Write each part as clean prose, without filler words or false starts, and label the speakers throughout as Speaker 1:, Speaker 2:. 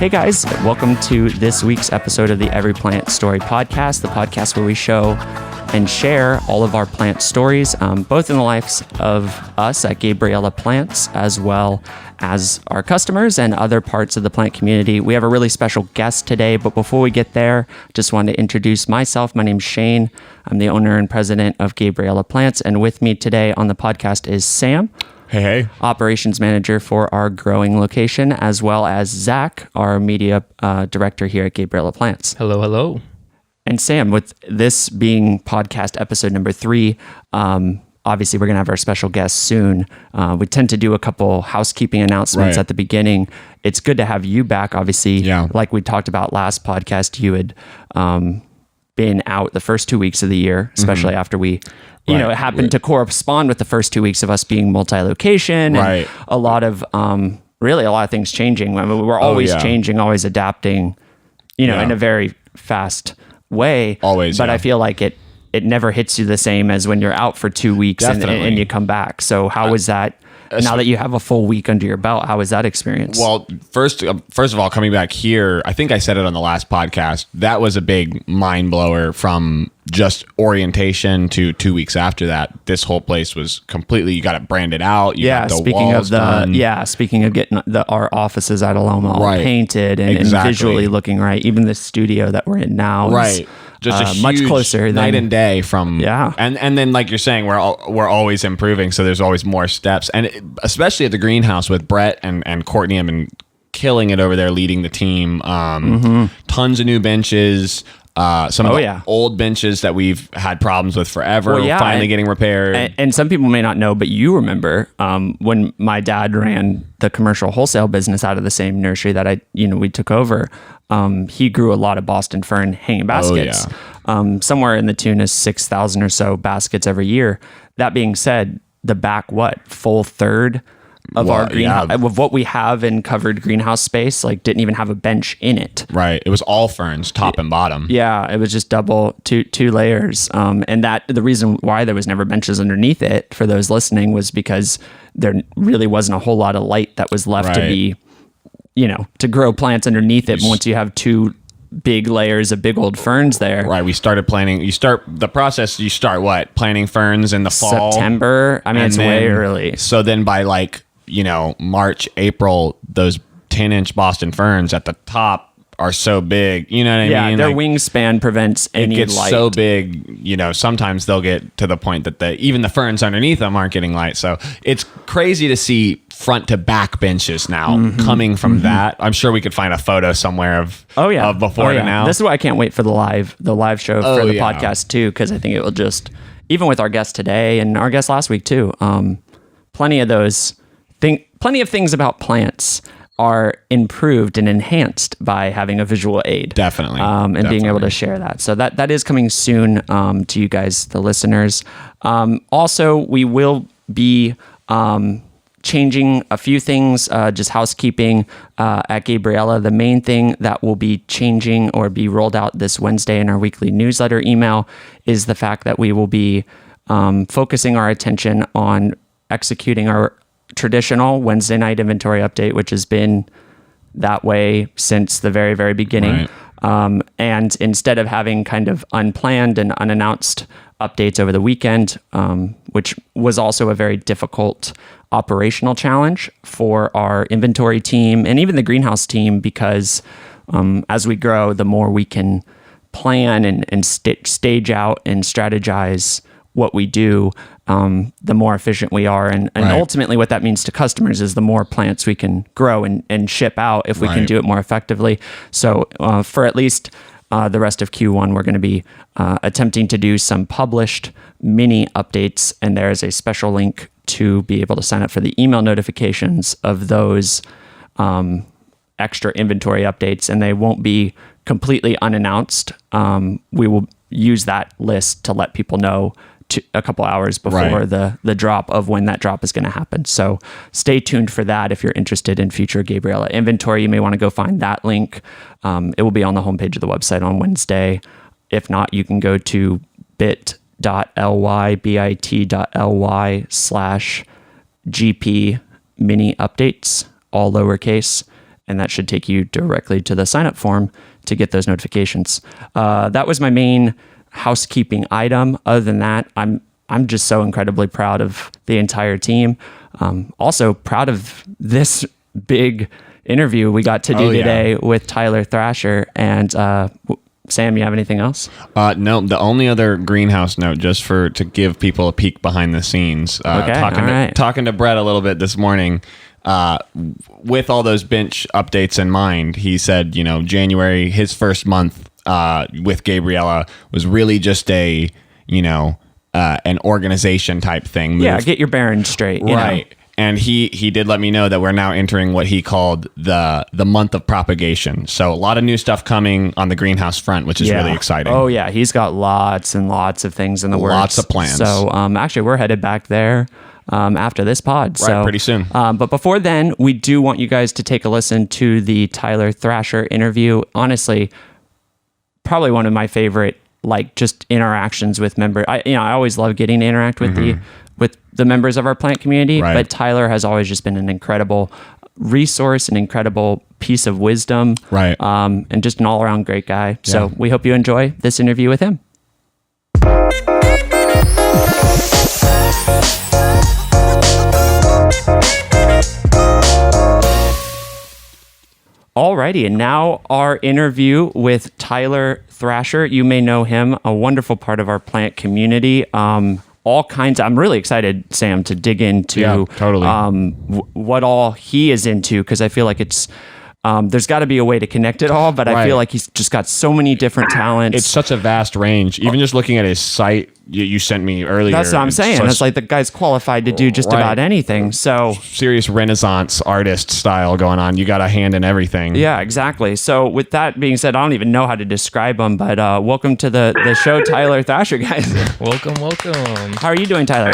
Speaker 1: Hey guys, welcome to this week's episode of the Every Plant Story podcast, the podcast where we show and share all of our plant stories, both in the lives of us at Gabriella Plants, as well as our customers and other parts of the plant community. We have a really special guest today, but before we get there, just wanted to introduce myself. My name's Shane. I'm the owner and president of Gabriella Plants, and with me today on the podcast is Sam.
Speaker 2: Hey.
Speaker 1: Operations manager for our growing location, as well as Zach, our media director here at Gabriella Plants.
Speaker 3: Hello.
Speaker 1: And Sam, with this being podcast episode number 3, obviously we're going to have our special guest soon. We tend to do a couple housekeeping announcements at the beginning. It's good to have you back, obviously.
Speaker 2: Yeah.
Speaker 1: Like we talked about last podcast, you had been out the first 2 weeks of the year, especially after we... it happened to correspond with the first 2 weeks of us being multi-location and a lot of things changing. I mean, we're always changing, always adapting, in a very fast way.
Speaker 2: Always.
Speaker 1: But I feel like it never hits you the same as when you're out for 2 weeks and you come back. So how was that? Now that you have a full week under your belt, how was that experience?
Speaker 2: Well, first of all, coming back here, I think I said it on the last podcast, that was a big mind blower from just orientation to 2 weeks after that. This whole place was completely, you got it branded out. You got the walls done.
Speaker 1: Speaking of getting our offices at Aloma all painted and visually looking right. Even the studio that we're in now is just much closer
Speaker 2: night and day from and then like you're saying, we're always improving, so there's always more steps, and especially at the greenhouse with Brett and Courtney have been killing it over there, leading the team. Tons of new benches, some of the old benches that we've had problems with forever finally getting repaired.
Speaker 1: And some people may not know, but you remember when my dad ran the commercial wholesale business out of the same nursery that we took over. He grew a lot of Boston fern hanging baskets, somewhere in the tune of 6,000 or so baskets every year. That being said, the back full third of our greenhouse, of what we have in covered greenhouse space, didn't even have a bench in it.
Speaker 2: Right. It was all ferns, top and bottom.
Speaker 1: Yeah. It was just two layers. And that the reason why there was never benches underneath it, for those listening, was because there really wasn't a whole lot of light that was left to be, to grow plants underneath it. Once you have two big layers of big old ferns there.
Speaker 2: Right. We started planting. You start planting ferns in the fall?
Speaker 1: September. I mean, it's way early.
Speaker 2: So then by March, April, those 10-inch Boston ferns at the top are so big. You know what I mean?
Speaker 1: Their wingspan prevents any light.
Speaker 2: It gets so big, sometimes they'll get to the point that even the ferns underneath them aren't getting light. So it's crazy to see front to back benches now coming from that. I'm sure we could find a photo somewhere of before to now.
Speaker 1: This is why I can't wait for the live show for the podcast too, because I think it will just, even with our guest today and our guest last week too, plenty of things about plants are improved and enhanced by having a visual aid.
Speaker 2: Definitely.
Speaker 1: Being able to share that. So that is coming soon to you guys, the listeners. Also, we will be changing a few things, just housekeeping at Gabriella. The main thing that will be changing or be rolled out this Wednesday in our weekly newsletter email is the fact that we will be focusing our attention on executing our traditional Wednesday night inventory update, which has been that way since the very, very beginning. And instead of having kind of unplanned and unannounced updates over the weekend, which was also a very difficult operational challenge for our inventory team and even the greenhouse team, because as we grow, the more we can plan and stage out and strategize what we do, the more efficient we are. And ultimately what that means to customers is the more plants we can grow and ship out if we can do it more effectively. So for at least the rest of Q1, we're going to be attempting to do some published mini updates. And there is a special link to be able to sign up for the email notifications of those extra inventory updates. And they won't be completely unannounced. We will use that list to let people know a couple hours before the drop of when that drop is going to happen. So stay tuned for that. If you're interested in future Gabriella inventory, you may want to go find that link. It will be on the homepage of the website on Wednesday. If not, you can go to bit.ly/GP mini updates, all lowercase. and that should take you directly to the sign up form to get those notifications. That was my main housekeeping item. Other than that, I'm just so incredibly proud of the entire team. Also proud of this big interview we got to do today with Tyler Thrasher. And Sam, you have anything else?
Speaker 2: No, the only other greenhouse note, just to give people a peek behind the scenes. Talking to Brett a little bit this morning, with all those bench updates in mind, he said, January, his first month with Gabriella was really just an organization type thing.
Speaker 1: Yeah, get your bearings straight.
Speaker 2: Right. And he did let me know that we're now entering what he called the month of propagation. So a lot of new stuff coming on the greenhouse front, which is really exciting.
Speaker 1: Oh yeah, he's got lots and lots of things in the works.
Speaker 2: Lots of plans.
Speaker 1: So actually, we're headed back there after this pod.
Speaker 2: Right, pretty soon.
Speaker 1: But before then, we do want you guys to take a listen to the Tyler Thrasher interview. Honestly, probably one of my favorite, just interactions with members. I always love getting to interact with the members of our plant community, but Tyler has always just been an incredible resource, an incredible piece of wisdom, and just an all-around great guy. Yeah. So we hope you enjoy this interview with him. Alrighty, and now our interview with Tyler Thrasher. You may know him, a wonderful part of our plant community. I'm really excited, Sam, to dig into what all he is into, because I feel like it's there's got to be a way to connect it all, but I feel like he's just got so many different talents.
Speaker 2: It's such a vast range. Even just looking at his site you sent me earlier.
Speaker 1: That's what I'm saying. It's like the guy's qualified to do just about anything. So
Speaker 2: serious Renaissance artist style going on. You got a hand in everything.
Speaker 1: Yeah, exactly. So with that being said, I don't even know how to describe him, but welcome to the show, Tyler Thrasher, guys.
Speaker 3: Welcome.
Speaker 1: How are you doing, Tyler?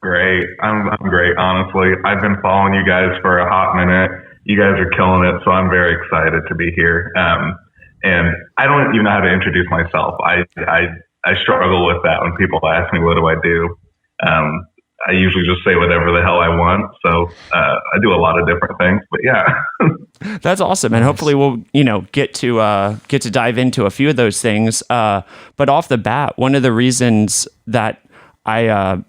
Speaker 4: Great. I'm great, honestly. I've been following you guys for a hot minute. You guys are killing it, so I'm very excited to be here. And I don't even know how to introduce myself. I struggle with that when people ask me, what do I do? I usually just say whatever the hell I want. So I do a lot of different things, but yeah.
Speaker 1: That's awesome. And hopefully we'll, get to dive into a few of those things. But off the bat, one of the reasons that I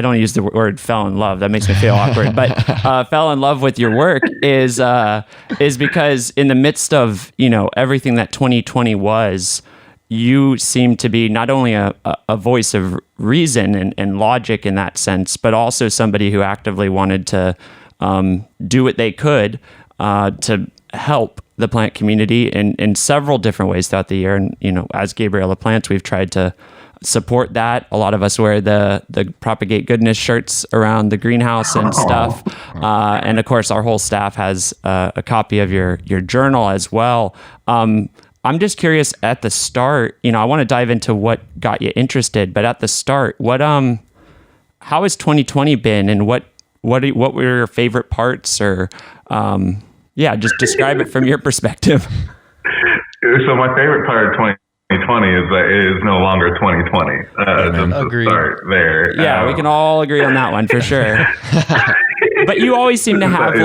Speaker 1: don't use the word fell in love. That makes me feel awkward. But fell in love with your work is because in the midst of everything that 2020 was, you seem to be not only a voice of reason and logic in that sense, but also somebody who actively wanted to do what they could to help the plant community in several different ways throughout the year. And as Gabriella Plants, we've tried to support that. A lot of us wear the Propagate Goodness shirts around the greenhouse and stuff. And of course, our whole staff has a copy of your journal as well. I'm just curious at the start, I want to dive into what got you interested, but at the start, how has 2020 been, and what were your favorite parts, or just describe it from your perspective.
Speaker 4: So my favorite part of 2020 is that it is no longer 2020. Just to start there.
Speaker 1: Yeah, we can all agree on that one for sure. But you always seem to have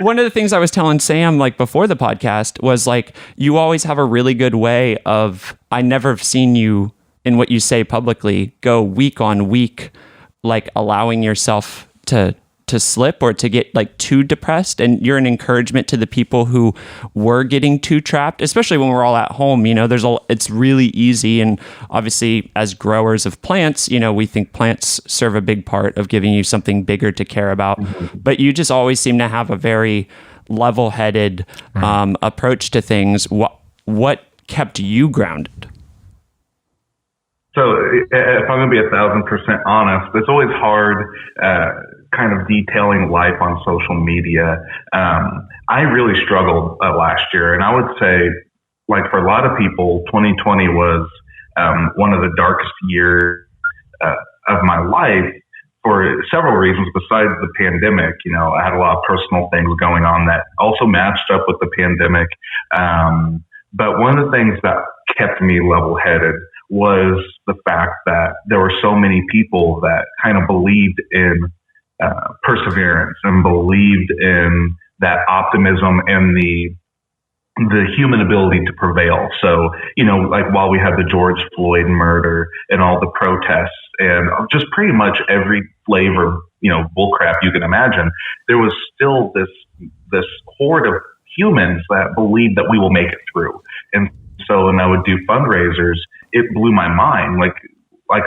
Speaker 1: one of the things I was telling Sam before the podcast was you always have a really good way of, I never have seen you in what you say publicly go week on week, allowing yourself to slip or to get too depressed, and you're an encouragement to the people who were getting too trapped, especially when we're all at home. It's really easy, and obviously as growers of plants, we think plants serve a big part of giving you something bigger to care about. But you just always seem to have a very level-headed approach to things. What kept you grounded?
Speaker 4: So if I'm going to be 1,000% honest, it's always hard kind of detailing life on social media. I really struggled last year, and I would say, for a lot of people, 2020 was one of the darkest years of my life for several reasons besides the pandemic. I had a lot of personal things going on that also matched up with the pandemic. But one of the things that kept me level-headed was the fact that there were so many people that kind of believed in perseverance and believed in that optimism and the human ability to prevail. So, like while we had the George Floyd murder and all the protests and just pretty much every flavor, bullcrap you can imagine, there was still this horde of humans that believed that we will make it through. And so when I would do fundraisers, it blew my mind. Like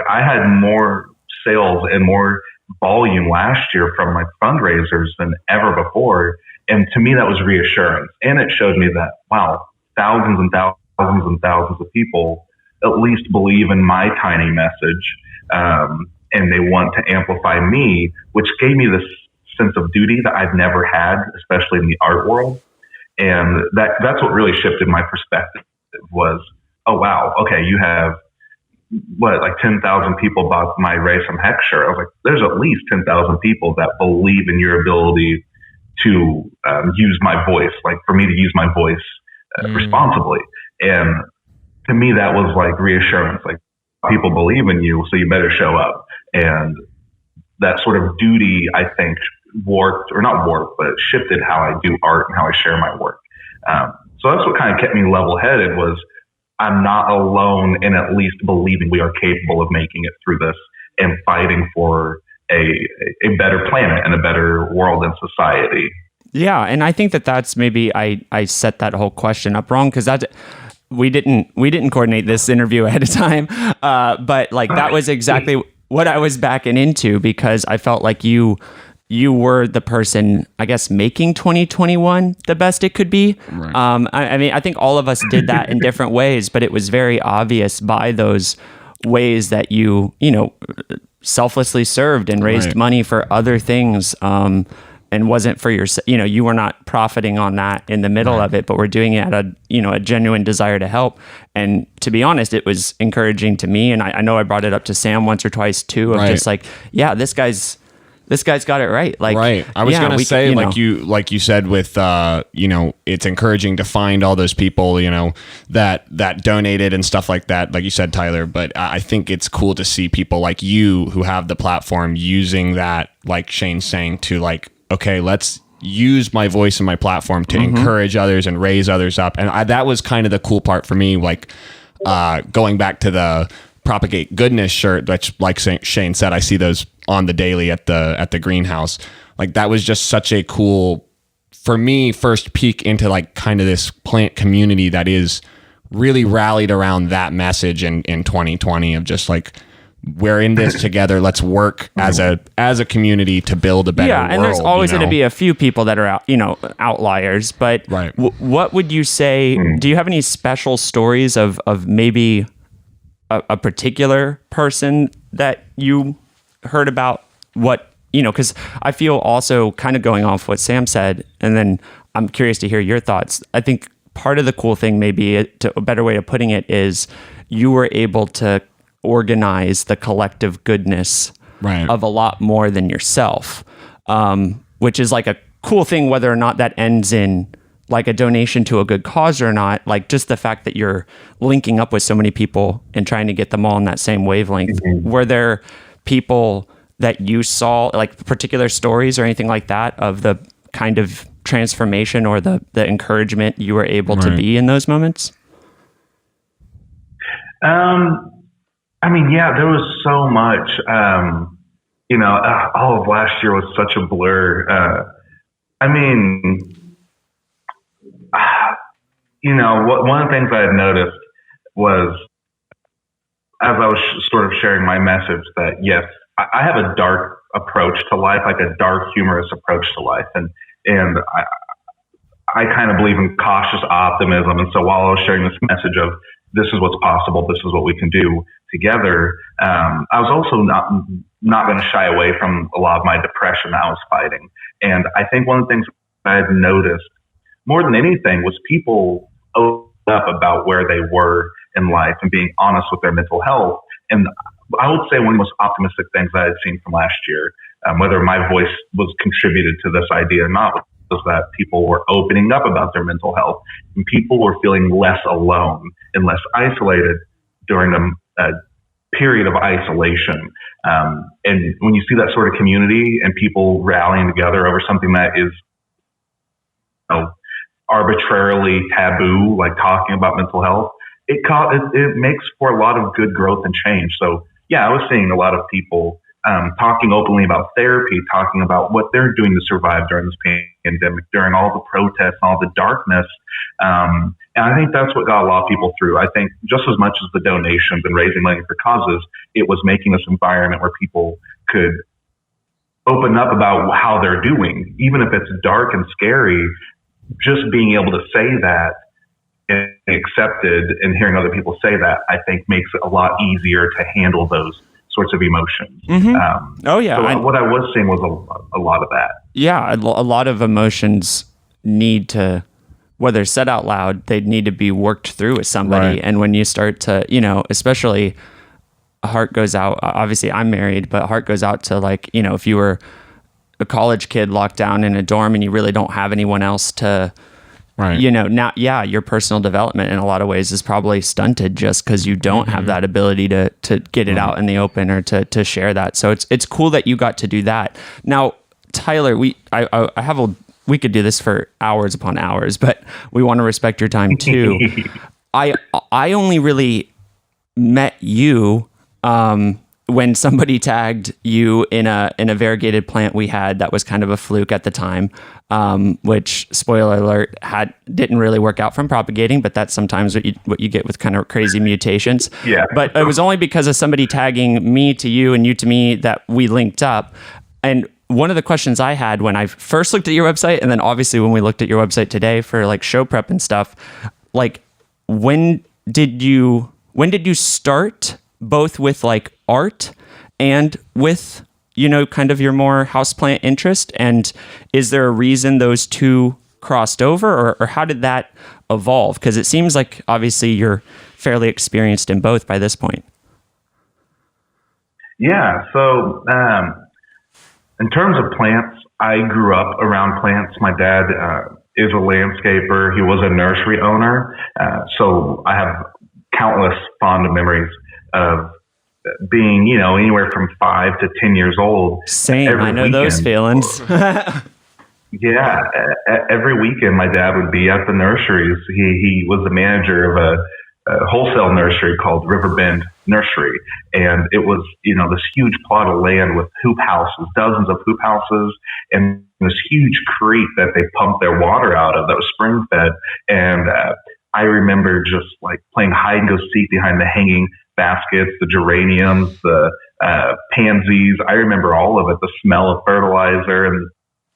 Speaker 4: I had more sales and more volume last year from my fundraisers than ever before. And to me, that was reassurance. And it showed me that, wow, thousands and thousands and thousands of people at least believe in my tiny message. And they want to amplify me, which gave me this sense of duty that I've never had, especially in the art world. And that's what really shifted my perspective was, oh, wow, okay, you have, 10,000 people bought my Ray Some Heck shirt. I was like, there's at least 10,000 people that believe in your ability to use my voice, like for me to use my voice responsibly. And to me, that was like reassurance, like people believe in you, so you better show up. And that sort of duty, I think, but shifted how I do art and how I share my work. So that's what kind of kept me level-headed was I'm not alone in at least believing we are capable of making it through this and fighting for a better planet and a better world and society.
Speaker 1: Yeah, and I think that's maybe I set that whole question up wrong because we didn't coordinate this interview ahead of time, but like that was exactly what I was backing into because I felt like you were the person, I guess, making 2021 the best it could be. Right. I mean, I think all of us did that in different ways, but it was very obvious by those ways that you selflessly served and raised money for other things, and wasn't for yourself. You were not profiting on that in the middle of it, but we're doing it out of a genuine desire to help. And to be honest, it was encouraging to me. And I know I brought it up to Sam once or twice too, of just like, yeah, this guy's got it right. Like,
Speaker 2: right. I was going to say, like you said with, it's encouraging to find all those people, that donated and stuff like that. Like you said, Tyler, but I think it's cool to see people like you who have the platform using that, like Shane's saying, to like, okay, let's use my voice and my platform to encourage others and raise others up. And that was kind of the cool part for me. Like, going back to the Propagate Goodness shirt, which, like Shane said, I see those on the daily at the greenhouse. Like that was just such a cool, for me, first peek into like kind of this plant community that is really rallied around that message in 2020 of just like, we're in this together. Let's work as a community to build a better world.
Speaker 1: Yeah, and there's always going to be a few people that are outliers. But what would you say? Do you have any special stories of maybe a particular person that you heard about? Because I feel also kind of going off what Sam said, and then I'm curious to hear your thoughts. I think part of the cool thing, maybe a better way of putting it, is you were able to organize the collective goodness of a lot more than yourself, which is like a cool thing, whether or not that ends in like a donation to a good cause or not. Like just the fact that you're linking up with so many people and trying to get them all in that same wavelength. Were there people that you saw, like particular stories or anything like that, of the kind of transformation or the encouragement you were able to be in those moments?
Speaker 4: I mean, yeah, there was so much, all of last year was such a blur. One of the things I had noticed was, as I was sort of sharing my message, that yes, I have a dark approach to life, like a dark, humorous approach to life. And I kind of believe in cautious optimism. And so while I was sharing this message of this is what's possible, this is what we can do together, I was also not going to shy away from a lot of my depression that I was fighting. And I think one of the things I had noticed more than anything was people opened up about where they were in life and being honest with their mental health. And I would say one of the most optimistic things I had seen from last year, whether my voice was contributed to this idea or not, was that people were opening up about their mental health and people were feeling less alone and less isolated during the period of isolation. And when you see that sort of community and people rallying together over something that is, arbitrarily taboo, like talking about mental health, it makes for a lot of good growth and change. So yeah, I was seeing a lot of people talking openly about therapy, talking about what they're doing to survive during this pandemic, during all the protests, all the darkness. And I think that's what got a lot of people through. I think just as much as the donations and raising money for causes, it was making this environment where people could open up about how they're doing, even if it's dark and scary. Just being able to say that and accepted and hearing other people say that, I think makes it a lot easier to handle those sorts of emotions.
Speaker 1: Mm-hmm. Oh yeah.
Speaker 4: So what I was seeing was a lot of that.
Speaker 1: Yeah. A lot of emotions need to, whether said out loud, they need to be worked through with somebody. Right. And when you start to, especially a heart goes out, obviously I'm married, but a heart goes out to if you were a college kid locked down in a dorm and you really don't have anyone else to, right. Now, your personal development in a lot of ways is probably stunted just because you don't have that ability to get it out in the open or to share that. So it's cool that you got to do that. Now, Tyler, we could do this for hours upon hours, but we want to respect your time too. I only really met you, when somebody tagged you in a variegated plant we had that was kind of a fluke at the time, which, spoiler alert, didn't really work out from propagating, but that's sometimes what you get with kind of crazy mutations.
Speaker 4: Yeah.
Speaker 1: But it was only because of somebody tagging me to you and you to me that we linked up. And one of the questions I had when I first looked at your website, and then obviously when we looked at your website today for show prep and stuff, when did you start both with art and with, kind of your more houseplant interest? And is there a reason those two crossed over, or how did that evolve? Because it seems like obviously you're fairly experienced in both by this point.
Speaker 4: Yeah. So in terms of plants, I grew up around plants. My dad is a landscaper. He was a nursery owner. So I have countless fond memories of being, anywhere from 5 to 10 years old.
Speaker 1: Same. I know those feelings.
Speaker 4: Yeah. Every weekend, my dad would be at the nurseries. He was the manager of a wholesale nursery called Riverbend Nursery. And it was, this huge plot of land with hoop houses, dozens of hoop houses, and this huge creek that they pumped their water out of that was spring fed. And I remember just playing hide and go seek behind the hanging baskets, the geraniums, the pansies. I remember all of it, the smell of fertilizer and the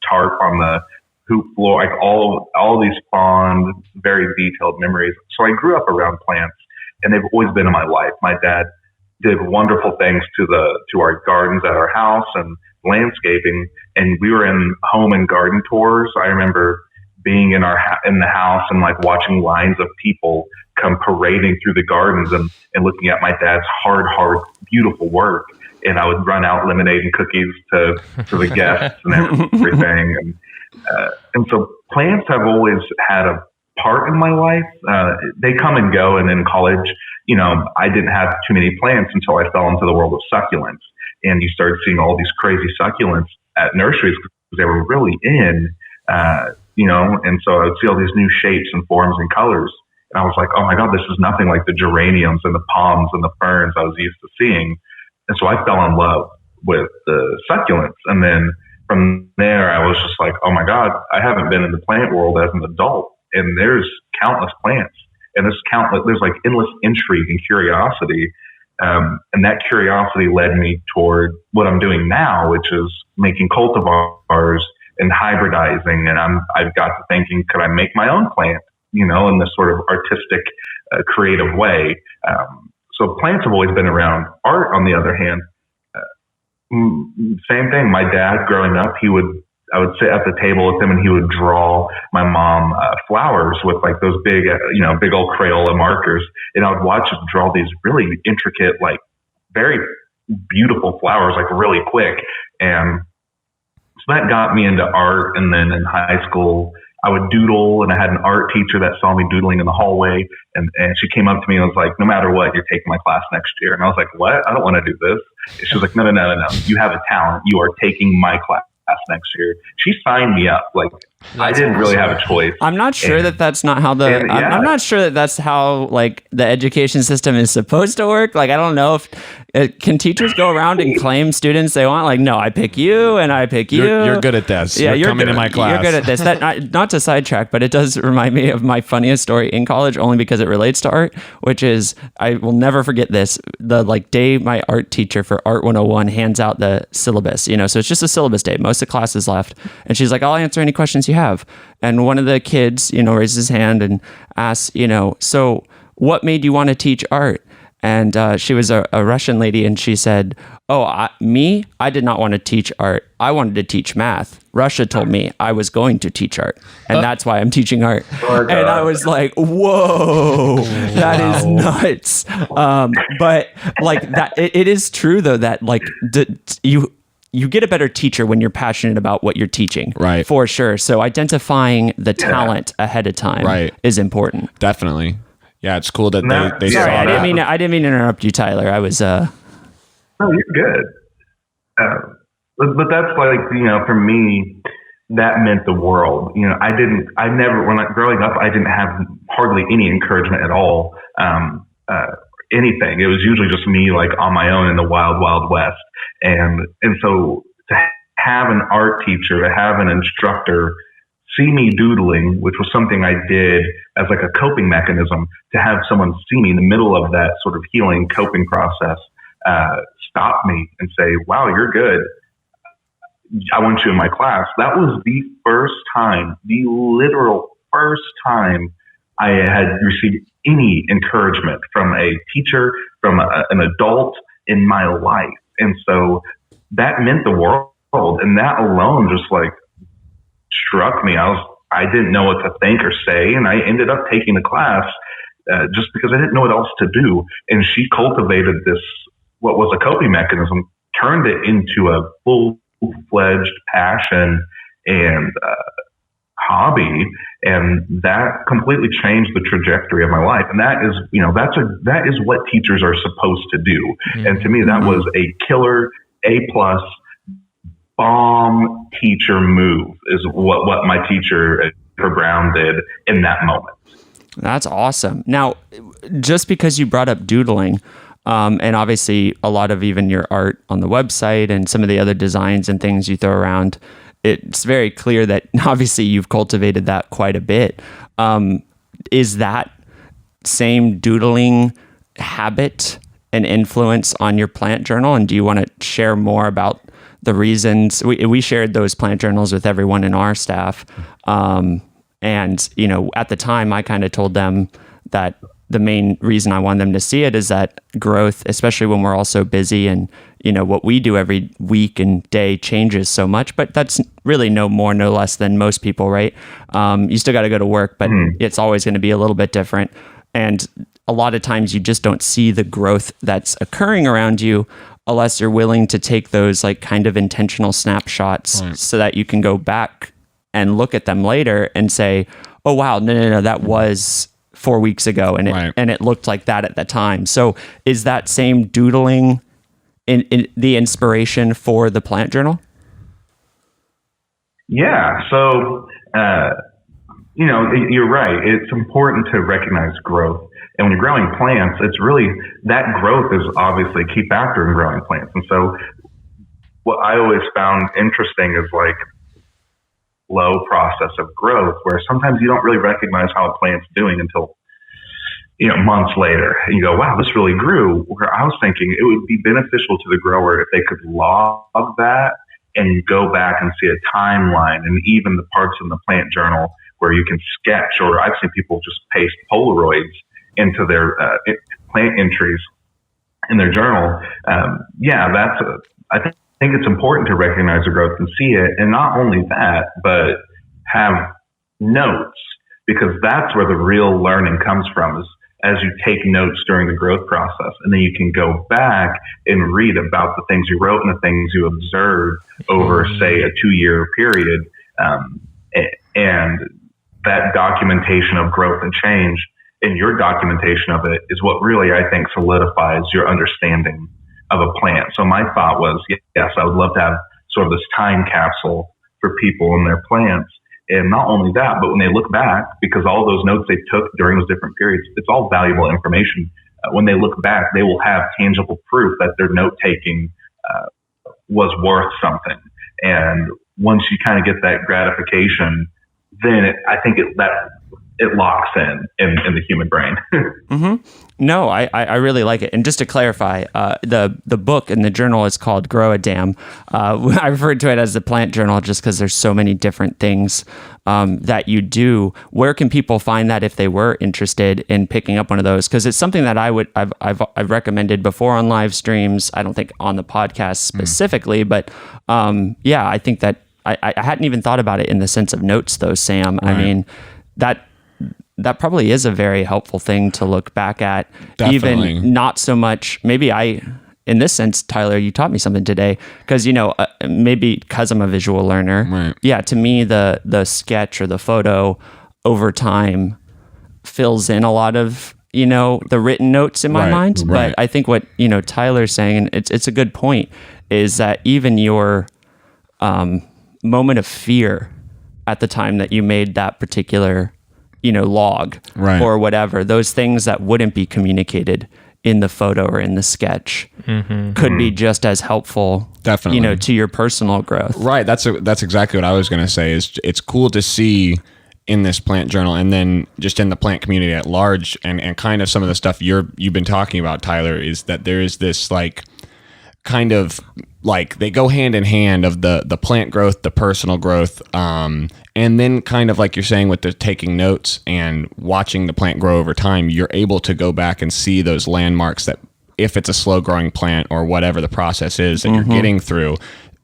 Speaker 4: tarp on the hoop floor, all these fond, very detailed memories. So I grew up around plants, and they've always been in my life. My dad did wonderful things to our gardens at our house and landscaping, and we were in home and garden tours. I remember being in the house and watching lines of people come parading through the gardens and looking at my dad's hard, beautiful work. And I would run out lemonade and cookies to the guests and everything. And so plants have always had a part in my life. They come and go. And in college, I didn't have too many plants until I fell into the world of succulents. And you started seeing all these crazy succulents at nurseries because they were really in, and so I would see all these new shapes and forms and colors. And I was like, oh my God, this is nothing like the geraniums and the palms and the ferns I was used to seeing. And so I fell in love with the succulents. And then from there, I was just like, oh my God, I haven't been in the plant world as an adult. And there's countless plants. And there's endless intrigue and curiosity. And that curiosity led me toward what I'm doing now, which is making cultivars and hybridizing. And I've got to thinking, could I make my own plant, in this sort of artistic, creative way? So plants have always been around. Art, on the other hand, same thing. My dad, growing up, I would sit at the table with him and he would draw my mom flowers with those big old Crayola markers. And I would watch him draw these really intricate, very beautiful flowers, really quick. And so that got me into art. And then in high school, I would doodle, and I had an art teacher that saw me doodling in the hallway, and she came up to me and was like, no matter what, you're taking my class next year. And I was like, what? I don't want to do this. She was like, no, no, no, no, no. You have a talent. You are taking my class next year. She signed me up. Like, I didn't really have a choice.
Speaker 1: I'm not sure that's not how I'm not sure that that's how like the education system is supposed to work. Like, I don't know if can teachers go around and claim students they want? Like, no, I pick you and I pick you.
Speaker 2: You're good at this. Yeah, you're coming to my class.
Speaker 1: You're good at this. That not to sidetrack, but it does remind me of my funniest story in college, only because it relates to art, which is I will never forget this. The day my art teacher for Art 101 hands out the syllabus, so it's just a syllabus day. Most of the class is left, and she's like, "I'll answer any questions you have." And one of the kids, raises his hand and asks, so what made you want to teach art? And she was a Russian lady, and she said, I did not want to teach art. I wanted to teach math. Russia told me I was going to teach art, and that's why I'm teaching art. And I was like, whoa, that is nuts. But like that, it is true though that like you get a better teacher when you're passionate about what you're teaching,
Speaker 2: right? For
Speaker 1: sure. So identifying the talent ahead of time is important.
Speaker 2: Definitely. Yeah, it's cool that they
Speaker 1: sorry,
Speaker 2: saw
Speaker 1: I didn't mean to interrupt you, Tyler. I was
Speaker 4: No, you're good. But that's like, for me, that meant the world. When growing up, I didn't have hardly any encouragement at all. Anything. It was usually just me like on my own in the wild, wild west. And so to have an art teacher, to have an instructor see me doodling, which was something I did as like a coping mechanism, to have someone see me in the middle of that sort of healing coping process, stop me and say, wow, you're good. I want you in my class. That was the literal first time I had received any encouragement from a teacher, from an adult in my life. And so that meant the world. And that alone just like struck me. I didn't know what to think or say. And I ended up taking the class just because I didn't know what else to do. And she cultivated this, what was a coping mechanism, turned it into a full-fledged passion and hobby, and that completely changed the trajectory of my life. And that is, that is what teachers are supposed to do. Mm-hmm. And to me, that was a killer A+ bomb teacher move, is what my teacher for Brown did in that moment.
Speaker 1: That's awesome. Now, just because you brought up doodling, and obviously a lot of even your art on the website and some of the other designs and things you throw around, it's very clear that obviously you've cultivated that quite a bit. Is that same doodling habit an influence on your plant journal? And do you want to share more about the reasons? We shared those plant journals with everyone in our staff. And, at the time I kind of told them that the main reason I want them to see it is that growth, especially when we're all so busy and, what we do every week and day changes so much, but that's really no more, no less than most people, right? You still got to go to work, but it's always going to be a little bit different. And a lot of times you just don't see the growth that's occurring around you unless you're willing to take those like kind of intentional snapshots so that you can go back and look at them later and say, oh, wow, no, that was 4 weeks ago, and it looked like that at the time. So is that same doodling in the inspiration for the plant journal?
Speaker 4: Yeah. So, you're right. It's important to recognize growth. And when you're growing plants, it's really, that growth is obviously a key factor in growing plants. And so what I always found interesting is like slow process of growth, where sometimes you don't really recognize how a plant's doing until months later, and you go, wow, this really grew. Where I was thinking it would be beneficial to the grower if they could log that and go back and see a timeline, and even the parts in the plant journal where you can sketch, or I've seen people just paste Polaroids into their plant entries in their journal. I think it's important to recognize the growth and see it. And not only that, but have notes, because that's where the real learning comes from, is as you take notes during the growth process. And then you can go back and read about the things you wrote and the things you observed over, say, a 2-year period. And that documentation of growth and change, and your documentation of it, is what really, I think, solidifies your understanding of a plant. So my thought was, yes, I would love to have sort of this time capsule for people and their plants. And not only that, but when they look back, because all those notes they took during those different periods, it's all valuable information. When they look back, they will have tangible proof that their note taking was worth something. And once you kind of get that gratification, then I think it locks in the human brain.
Speaker 1: Mm-hmm. No, I really like it. And just to clarify, the book and the journal is called Grow a Damn. I referred to it as the plant journal just because there's so many different things that you do. Where can people find that if they were interested in picking up one of those? Because it's something that I've recommended before on live streams. I don't think on the podcast specifically, but I think that I hadn't even thought about it in the sense of notes though, Sam. Right. I mean, that probably is a very helpful thing to look back at. Definitely. Even not so much, maybe in this sense, Tyler, you taught me something today because, maybe because I'm a visual learner. Right. Yeah. To me, the sketch or the photo over time fills in a lot of, the written notes in my mind. Right. But I think what, Tyler's saying, and it's a good point, is that even your moment of fear at the time that you made that particular log or whatever, those things that wouldn't be communicated in the photo or in the sketch could be just as helpful, definitely, to your personal growth. Right.
Speaker 2: That's exactly what I was going to say. Is it's cool to see in this plant journal and then just in the plant community at large and kind of some of the stuff you've been talking about, Tyler, is that there is this kind of they go hand in hand of the plant growth, the personal growth, and then kind of like you're saying with the taking notes and watching the plant grow over time, you're able to go back and see those landmarks that if it's a slow growing plant or whatever the process is that you're getting through,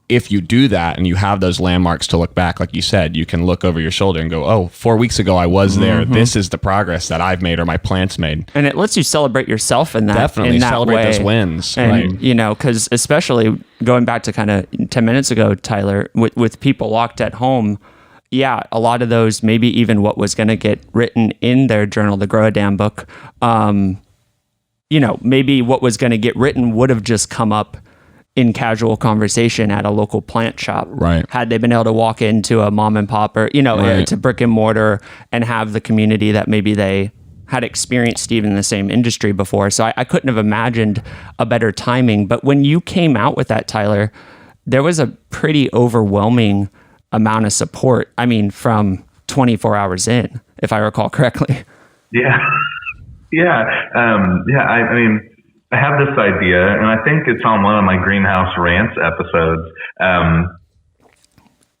Speaker 2: if you do that and you have those landmarks to look back, like you said, you can look over your shoulder and go, oh, 4 weeks ago I was there. This is the progress that I've made or my plants made.
Speaker 1: And it lets you celebrate yourself in that.
Speaker 2: Definitely
Speaker 1: in that
Speaker 2: celebrate
Speaker 1: way.
Speaker 2: Those wins.
Speaker 1: And, because especially going back to kind of 10 minutes ago, Tyler, with people locked at home, a lot of those, maybe even what was going to get written in their journal, the Grow a Damn book, maybe what was going to get written would have just come up in casual conversation at a local plant shop. Right. Had they been able to walk into a mom and pop or, to brick and mortar and have the community that maybe they had experienced even in the same industry before. So I couldn't have imagined a better timing. But when you came out with that, Tyler, there was a pretty overwhelming amount of support. I mean, from 24 hours in, if I recall correctly.
Speaker 4: Yeah. I mean, I have this idea, and I think it's on one of my greenhouse rants episodes.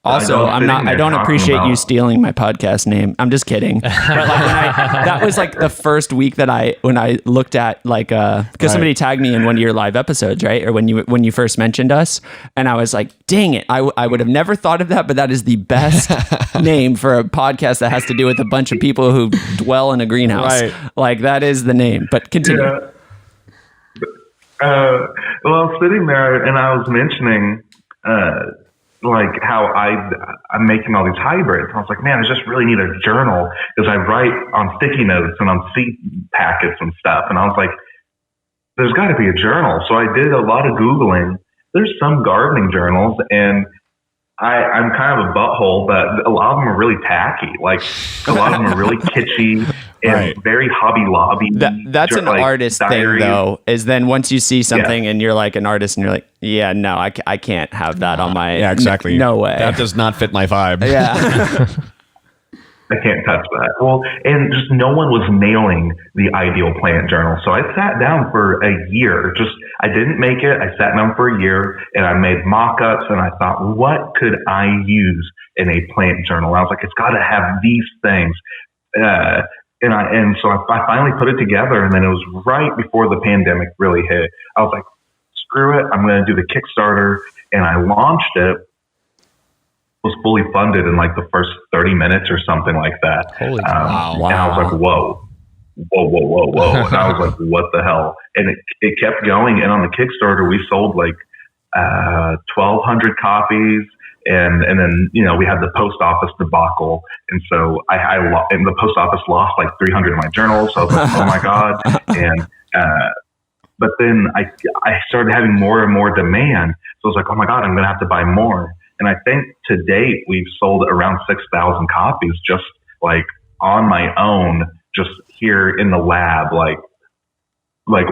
Speaker 1: Also, I don't appreciate you stealing my podcast name. I'm just kidding. But that was the first week that when I looked at because somebody tagged me in one of your live episodes, right? Or when you first mentioned us, and I was like, dang it, I would have never thought of that, but that is the best name for a podcast that has to do with a bunch of people who dwell in a greenhouse. Right. That is the name. But continue.
Speaker 4: Yeah. Well, I was sitting there and I was mentioning how I'm making all these hybrids. I was like, man, I just really need a journal because I write on sticky notes and on seed packets and stuff. And I was like, there's got to be a journal. So I did a lot of Googling. There's some gardening journals, and I'm kind of a butthole, but a lot of them are really tacky. A lot of them are really kitschy and very Hobby Lobby.
Speaker 1: That's an artist diaries. Thing, though, is then once you see something and you're an artist and you're like, yeah, no, I can't have that on my...
Speaker 2: Yeah, exactly.
Speaker 1: No way.
Speaker 2: That does not fit my vibe.
Speaker 1: Yeah.
Speaker 4: I can't touch that. Well, and just no one was nailing the ideal plant journal. So I sat down for a year. I didn't make it. I sat down for a year and I made mock-ups and I thought, what could I use in a plant journal? I was like, it's got to have these things. And so I finally put it together, and then it was right before the pandemic really hit. I was like, screw it. I'm going to do the Kickstarter. And I launched it. Was fully funded in the first 30 minutes or something like that.
Speaker 2: Holy wow.
Speaker 4: And I was like, whoa. And I was like, what the hell? And it kept going. And on the Kickstarter, we sold 1,200 copies. And then, we had the post office debacle. And so and the post office lost 300 of my journals. So I was like, oh my God. And But then I started having more and more demand. So I was like, oh my God, I'm going to have to buy more. And I think to date, we've sold around 6,000 copies just like on my own, just here in the lab, like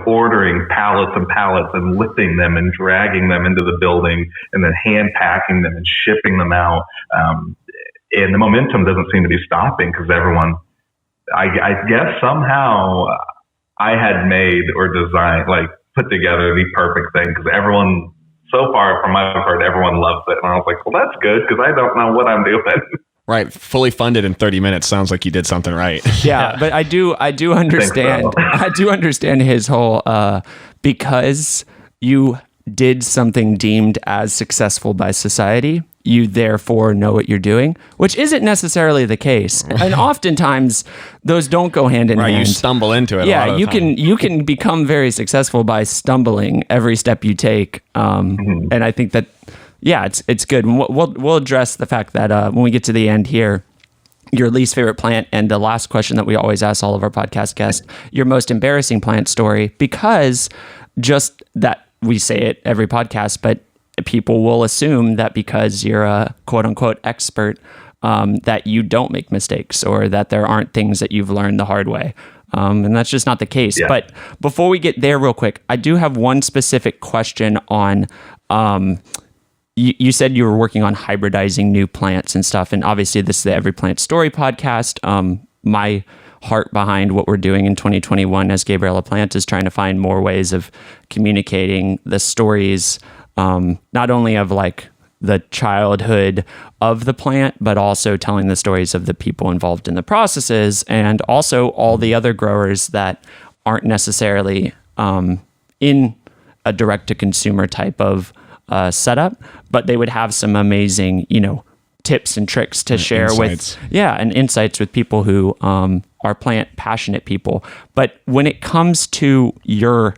Speaker 4: ordering pallets and pallets and lifting them and dragging them into the building and then hand packing them and shipping them out. And the momentum doesn't seem to be stopping because everyone, I guess somehow I had made or designed, like put together the perfect thing because everyone, so far from my part, everyone loves it. And I was like, well, that's good because I don't know what I'm doing.
Speaker 2: Right. Fully funded in 30 minutes. Sounds like you did something right.
Speaker 1: Yeah. But I do understand.
Speaker 4: So.
Speaker 1: I do understand his whole, because you did something deemed as successful by society, you therefore know what you're doing, which isn't necessarily the case. And oftentimes those don't go hand in hand.
Speaker 2: You stumble into it.
Speaker 1: Yeah, you can become very successful by stumbling every step you take. And I think that, yeah, it's good. And we'll address the fact that when we get to the end here, your least favorite plant, and the last question that we always ask all of our podcast guests, your most embarrassing plant story, because just that we say it every podcast, but people will assume that because you're a quote unquote expert, that you don't make mistakes or that there aren't things that you've learned the hard way. And that's just not the case. Yeah. But before we get there real quick, I do have one specific question on, you said you were working on hybridizing new plants and stuff. And obviously this is the Every Plant Story podcast. My heart behind what we're doing in 2021 as Gabriella Plant is trying to find more ways of communicating the stories, not only of like the childhood of the plant, but also telling the stories of the people involved in the processes and also all the other growers that aren't necessarily in a direct to consumer type of setup, but they would have some amazing, tips and tricks to share insights. And insights with people who are plant passionate people. But when it comes to your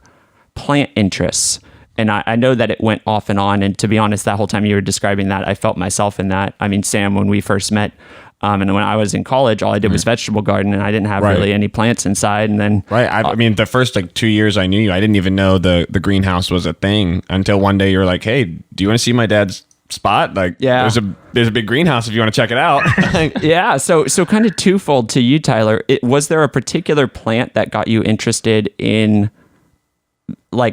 Speaker 1: plant interests, and I know that it went off and on, and to be honest, that whole time you were describing that, I felt myself in that. I mean, Sam, when we first met, and when I was in college, all I did was vegetable garden, and I didn't have really any plants inside. And then,
Speaker 2: I mean, the first 2 years I knew you, I didn't even know the greenhouse was a thing until one day you were like, "Hey, do you want to see my dad's spot? There's a big greenhouse if you want to check it out."
Speaker 1: Yeah. So kind of twofold to you, Tyler. Was there a particular plant that got you interested in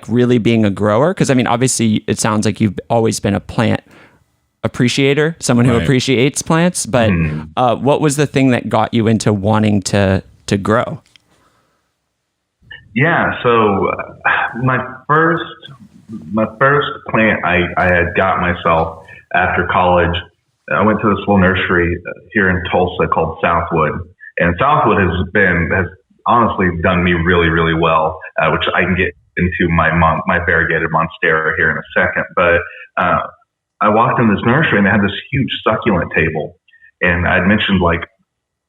Speaker 1: really being a grower? Because I mean, obviously, it sounds like you've always been a plant appreciator, someone who appreciates plants. But what was the thing that got you into wanting to grow?
Speaker 4: Yeah. So my first plant I had got myself after college, I went to this little nursery here in Tulsa called Southwood, and Southwood has honestly done me really, really well, which I can get into my variegated monstera here in a second. But I walked in this nursery and they had this huge succulent table, and I'd mentioned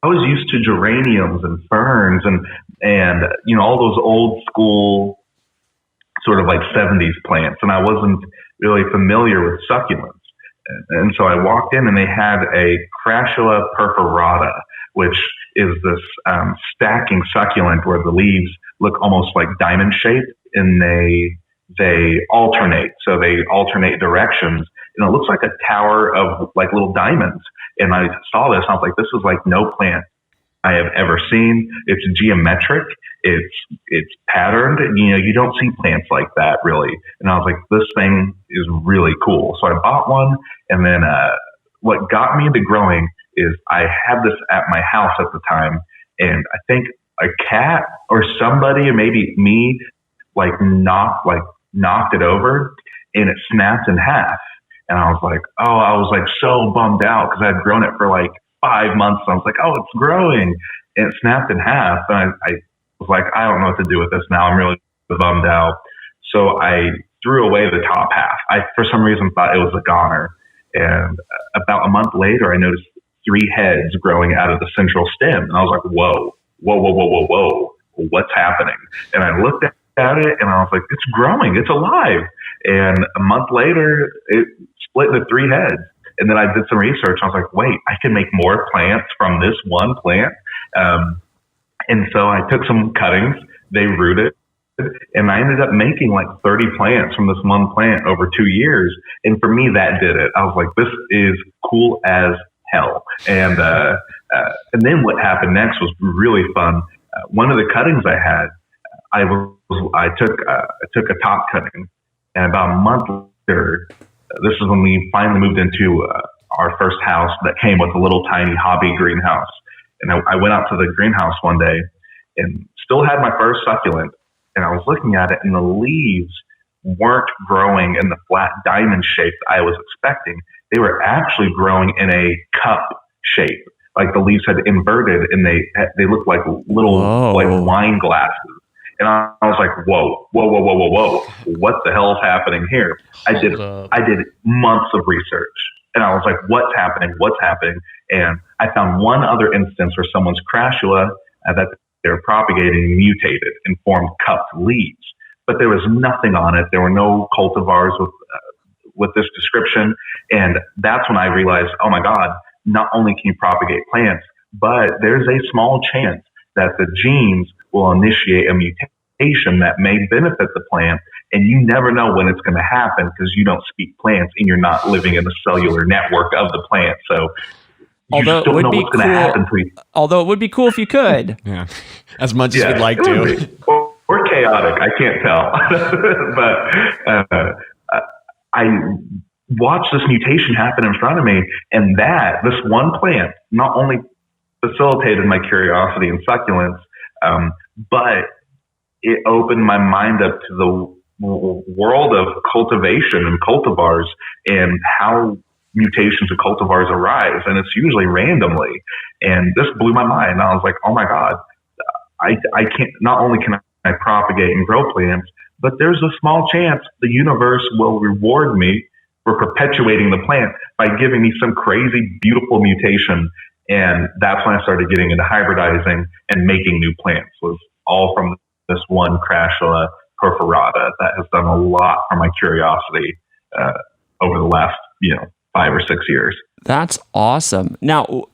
Speaker 4: I was used to geraniums and ferns and all those old school sort of 70s plants, and I wasn't really familiar with succulents. And so I walked in and they had a Crassula perforata, which is this stacking succulent where the leaves look almost like diamond shaped, and they alternate. So they alternate directions, and it looks like a tower of little diamonds. And I saw this, and I was like, this is like no plant I have ever seen. It's geometric. It's patterned. You don't see plants like that really. And I was like, this thing is really cool. So I bought one. And then, what got me into growing is I had this at my house at the time. And I think a cat or somebody, maybe me, knocked it over, and it snapped in half. And I was so bummed out because I had grown it for 5 months. And I was like, oh, it's growing. And it snapped in half. And I was like, I don't know what to do with this now. I'm really bummed out. So I threw away the top half. I, for some reason, thought it was a goner. And about a month later, I noticed 3 heads growing out of the central stem. And I was like, whoa, what's happening? And I looked at it and I was like, it's growing. It's alive. And a month later, it split into 3 heads. And then I did some research. I was like, wait, I can make more plants from this one plant. And so I took some cuttings, they rooted, and I ended up making like 30 plants from this one plant over 2 years. And for me, that did it. I was like, this is cool as hell. And then what happened next was really fun. One of the cuttings I had, I took a top cutting, and about a month later, this is when we finally moved into our first house that came with a little tiny hobby greenhouse. And I went out to the greenhouse one day and still had my first succulent. And I was looking at it, and the leaves weren't growing in the flat diamond shape I was expecting. They were actually growing in a cup shape. Like the leaves had inverted, and they looked like little like wine glasses. And I was like, whoa, what the hell is happening here? I did months of research, and I was like, what's happening? And I found one other instance where someone's crashula that they're propagating mutated and formed cupped leaves, but there was nothing on it. There were no cultivars with this description. And that's when I realized, oh my God, not only can you propagate plants, but there's a small chance that the genes will initiate a mutation that may benefit the plant. And you never know when it's going to happen because you don't speak plants and you're not living in the cellular network of the plant. So
Speaker 1: although it would be cool, although it would be cool if you could.
Speaker 2: Yeah. As much as you'd like to.
Speaker 4: Or chaotic, I can't tell. But I watched this mutation happen in front of me, and this one plant not only facilitated my curiosity in succulents, but it opened my mind up to the world of cultivation and cultivars and how mutations of cultivars arise, and it's usually randomly. And this blew my mind. I was like, oh my God, I can't, not only can I propagate and grow plants, but there's a small chance the universe will reward me for perpetuating the plant by giving me some crazy, beautiful mutation. And that's when I started getting into hybridizing and making new plants. It was all from this one Crashula perforata that has done a lot for my curiosity over the last, 5 or 6 years.
Speaker 1: That's awesome. Now,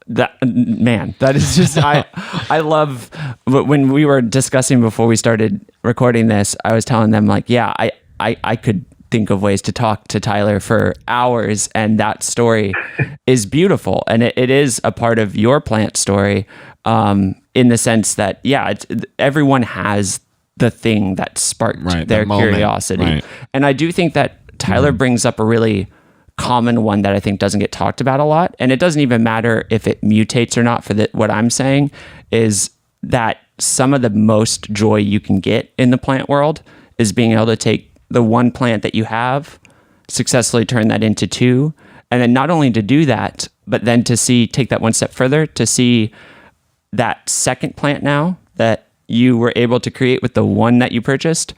Speaker 1: that is just, I love, when we were discussing before we started recording this, I was telling them like, yeah, I could think of ways to talk to Tyler for hours, and that story is beautiful. And it is a part of your plant story, in the sense that, yeah, everyone has the thing that sparked their curiosity. Right. And I do think that Tyler brings up a really common one that I think doesn't get talked about a lot. And it doesn't even matter if it mutates or not. What I'm saying is that some of the most joy you can get in the plant world is being able to take the one plant that you have, successfully turn that into two, and then not only to do that, but then to take that one step further, to see that second plant now that you were able to create with the one that you purchased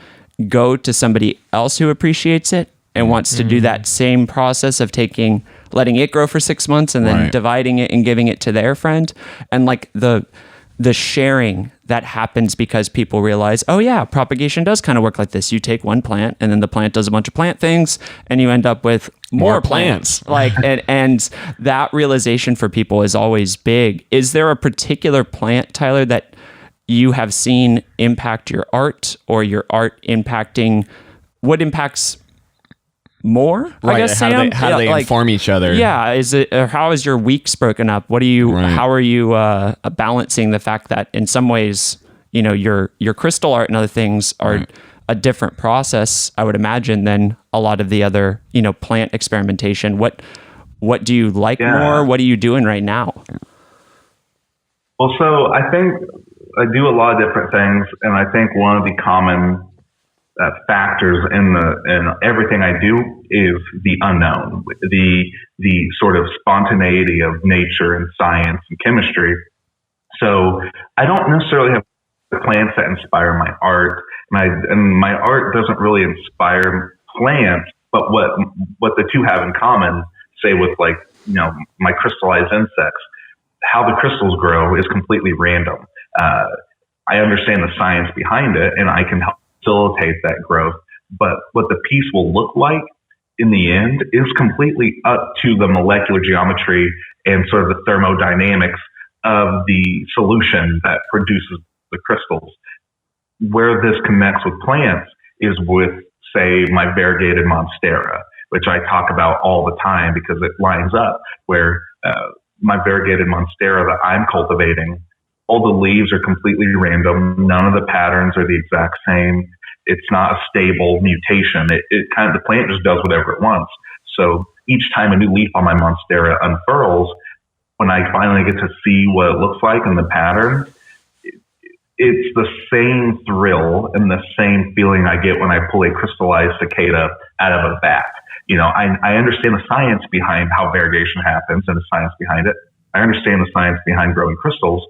Speaker 1: go to somebody else who appreciates it and wants to do that same process of letting it grow for 6 months and then dividing it and giving it to their friend. And like the sharing that happens because people realize, oh yeah, propagation does kind of work like this. You take one plant and then the plant does a bunch of plant things and you end up with more plants. Like, and that realization for people is always big. Is there a particular plant, Tyler, that you have seen impact your art, or your art impacting what impacts more?
Speaker 2: Right.
Speaker 1: I guess,
Speaker 2: how do they inform each other?
Speaker 1: Yeah. How is your weeks broken up? How are you balancing the fact that in some ways, your crystal art and other things are a different process, I would imagine, than a lot of the other, plant experimentation. What do you like more? What are you doing right now?
Speaker 4: Well, so I think I do a lot of different things, and I think one of the common factors in everything I do is the unknown, the sort of spontaneity of nature and science and chemistry. So I don't necessarily have plants that inspire my art, and my art doesn't really inspire plants. But what the two have in common, say with my crystallized insects, how the crystals grow is completely random. I understand the science behind it, and I can help facilitate that growth. But what the piece will look like in the end is completely up to the molecular geometry and sort of the thermodynamics of the solution that produces the crystals. where this connects with plants is with, say, my variegated monstera, which I talk about all the time because it lines up where my variegated monstera that I'm cultivating, all the leaves are completely random. None of the patterns are the exact same. It's not a stable mutation. It kind of, the plant just does whatever it wants. So each time a new leaf on my monstera unfurls, when I finally get to see what it looks like in the pattern, it's the same thrill and the same feeling I get when I pull a crystallized cicada out of a vat. You know, I understand the science behind how variegation happens and the science behind it. I understand the science behind growing crystals,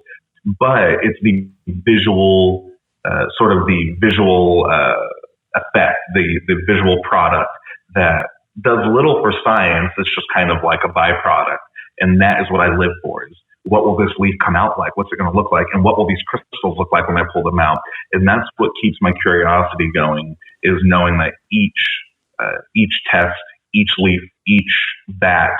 Speaker 4: but it's the visual, effect, the visual product that does little for science. It's just kind of like a byproduct. And that is what I live for, is what will this leaf come out like? What's it going to look like? And what will these crystals look like when I pull them out? And that's what keeps my curiosity going, is knowing that each test, each leaf, each vat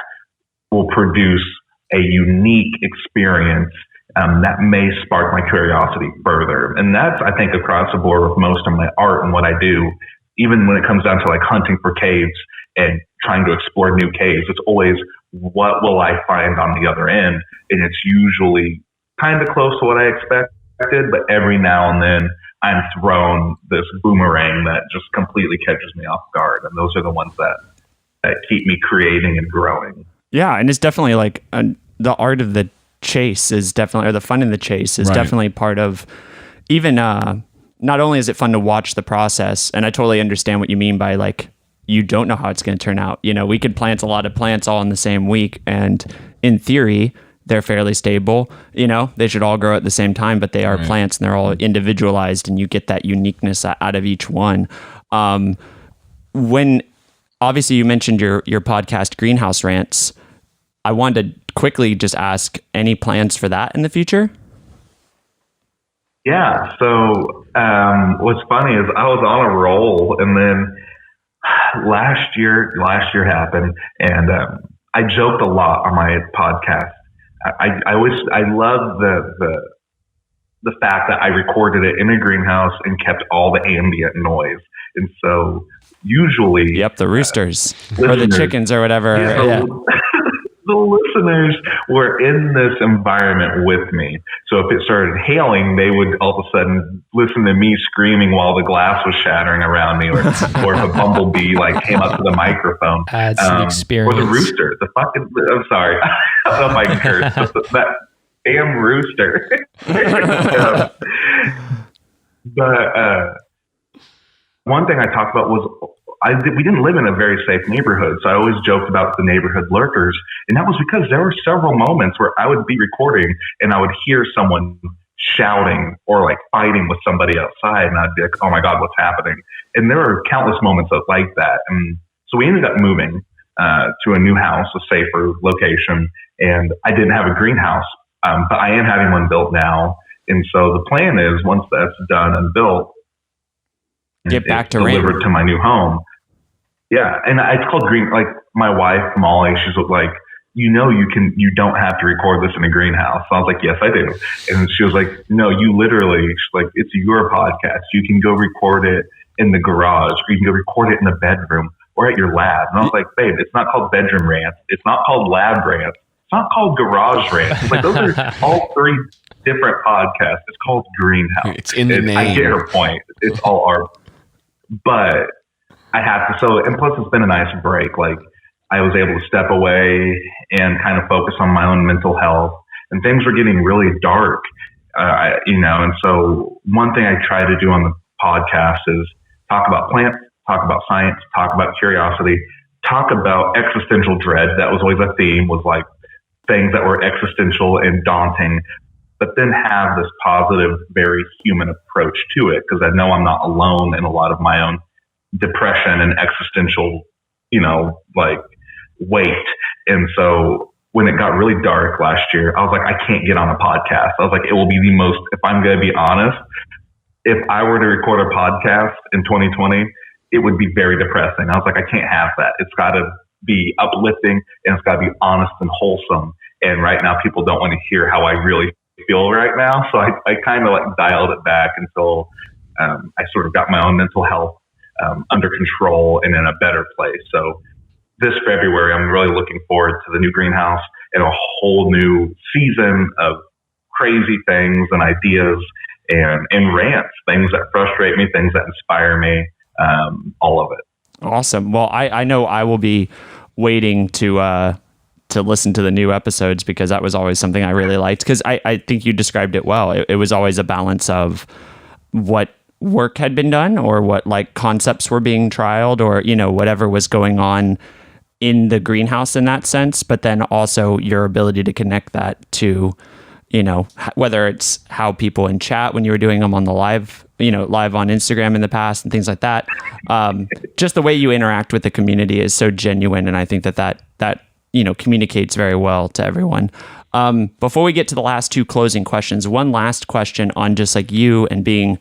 Speaker 4: will produce a unique experience that may spark my curiosity further. And that's, I think, across the board with most of my art and what I do. Even when it comes down to like hunting for caves and trying to explore new caves, it's always, what will I find on the other end? And it's usually kind of close to what I expected, but every now and then I'm thrown this boomerang that just completely catches me off guard. And those are the ones that keep me creating and growing.
Speaker 1: Yeah. And it's definitely like the art of the chase is definitely, or the fun in the chase is definitely part of even, not only is it fun to watch the process, and I totally understand what you mean by like, you don't know how it's going to turn out. You know, we could plant a lot of plants all in the same week, and in theory, they're fairly stable. You know, they should all grow at the same time, but they are plants and they're all individualized, and you get that uniqueness out of each one. When obviously you mentioned your podcast, Greenhouse Rants, I wanted to quickly just ask, any plans for that in the future?
Speaker 4: Yeah. So what's funny is I was on a roll, and then last year happened, and I joked a lot on my podcast. I love the fact that I recorded it in a greenhouse and kept all the ambient noise. And so usually,
Speaker 1: the roosters or the chickens or whatever.
Speaker 4: The listeners were in this environment with me. So if it started hailing, they would all of a sudden listen to me screaming while the glass was shattering around me, or if a bumblebee like came up to the microphone.
Speaker 3: Add some experience.
Speaker 4: Or the rooster. I'm sorry. I don't know if I can curse. That damn rooster. But one thing I talked about was, we didn't live in a very safe neighborhood, so I always joked about the neighborhood lurkers, and that was because there were several moments where I would be recording and I would hear someone shouting or like fighting with somebody outside, and I'd be like, oh my God, what's happening? And there were countless moments like that. And so we ended up moving to a new house, a safer location, and I didn't have a greenhouse, but I am having one built now. And so the plan is, once that's done and built,
Speaker 1: get back to
Speaker 4: delivered to my new home. Yeah, and it's called green. Like my wife Molly, she's like, you don't have to record this in a greenhouse. So I was like, yes, I do. And she was like, no, you literally, she's like, it's your podcast. You can go record it in the garage, or you can go record it in the bedroom or at your lab. And I was like, babe, it's not called bedroom rants. It's not called lab rants. It's not called garage rants. It's like, those are all three different podcasts. It's called Greenhouse.
Speaker 2: It's in the name.
Speaker 4: I get her point. It's all art. But I have to, and plus it's been a nice break. Like I was able to step away and kind of focus on my own mental health, and things were getting really dark, and so one thing I try to do on the podcast is talk about plants, talk about science, talk about curiosity, talk about existential dread. That was always a theme, was like things that were existential and daunting, but then have this positive, very human approach to it, because I know I'm not alone in a lot of my own depression and existential, weight. And so when it got really dark last year, I was like, I can't get on a podcast. I was like, it will be the most, if I'm going to be honest, if I were to record a podcast in 2020, it would be very depressing. I was like, I can't have that. It's got to be uplifting, and it's got to be honest and wholesome. And right now people don't want to hear how I really feel right now. So I kind of like dialed it back until I sort of got my own mental health under control and in a better place. So this February, I'm really looking forward to the new greenhouse and a whole new season of crazy things and ideas and rants, things that frustrate me, things that inspire me, all of it.
Speaker 1: Awesome. Well, I know I will be waiting to listen to the new episodes, because that was always something I really liked, because I think you described it well. It was always a balance of what work had been done, or what like concepts were being trialed, or, you know, whatever was going on in the greenhouse in that sense, but then also your ability to connect that to, you know, whether it's how people in chat when you were doing them on the live, you know, live on Instagram in the past and things like that. Just the way you interact with the community is so genuine. And I think that, you know, communicates very well to everyone. Before we get to the last two closing questions, one last question on just like you and being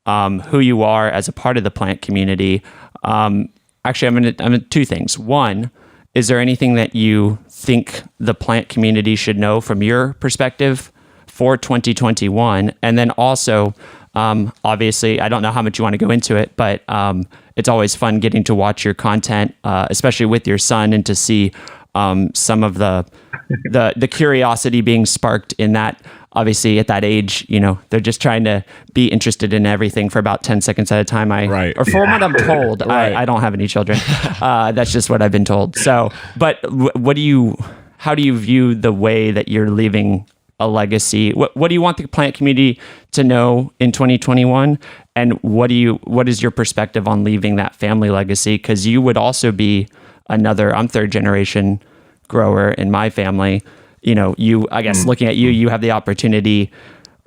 Speaker 1: who you are as a part of the plant community. Actually, I'm gonna two things. One, is there anything that you think the plant community should know from your perspective for 2021? And then also, obviously, I don't know how much you want to go into it, but it's always fun getting to watch your content, especially with your son, and to see some of the curiosity being sparked in that. Obviously, at that age, you know, they're just trying to be interested in everything for about 10 seconds at a time. Or from what I'm told, right. I don't have any children. That's just what I've been told. So, but how do you view the way that you're leaving a legacy? What do you want the plant community to know in 2021? And what is your perspective on leaving that family legacy? Because you would also be I'm third generation grower in my family. You know, I guess looking at you have the opportunity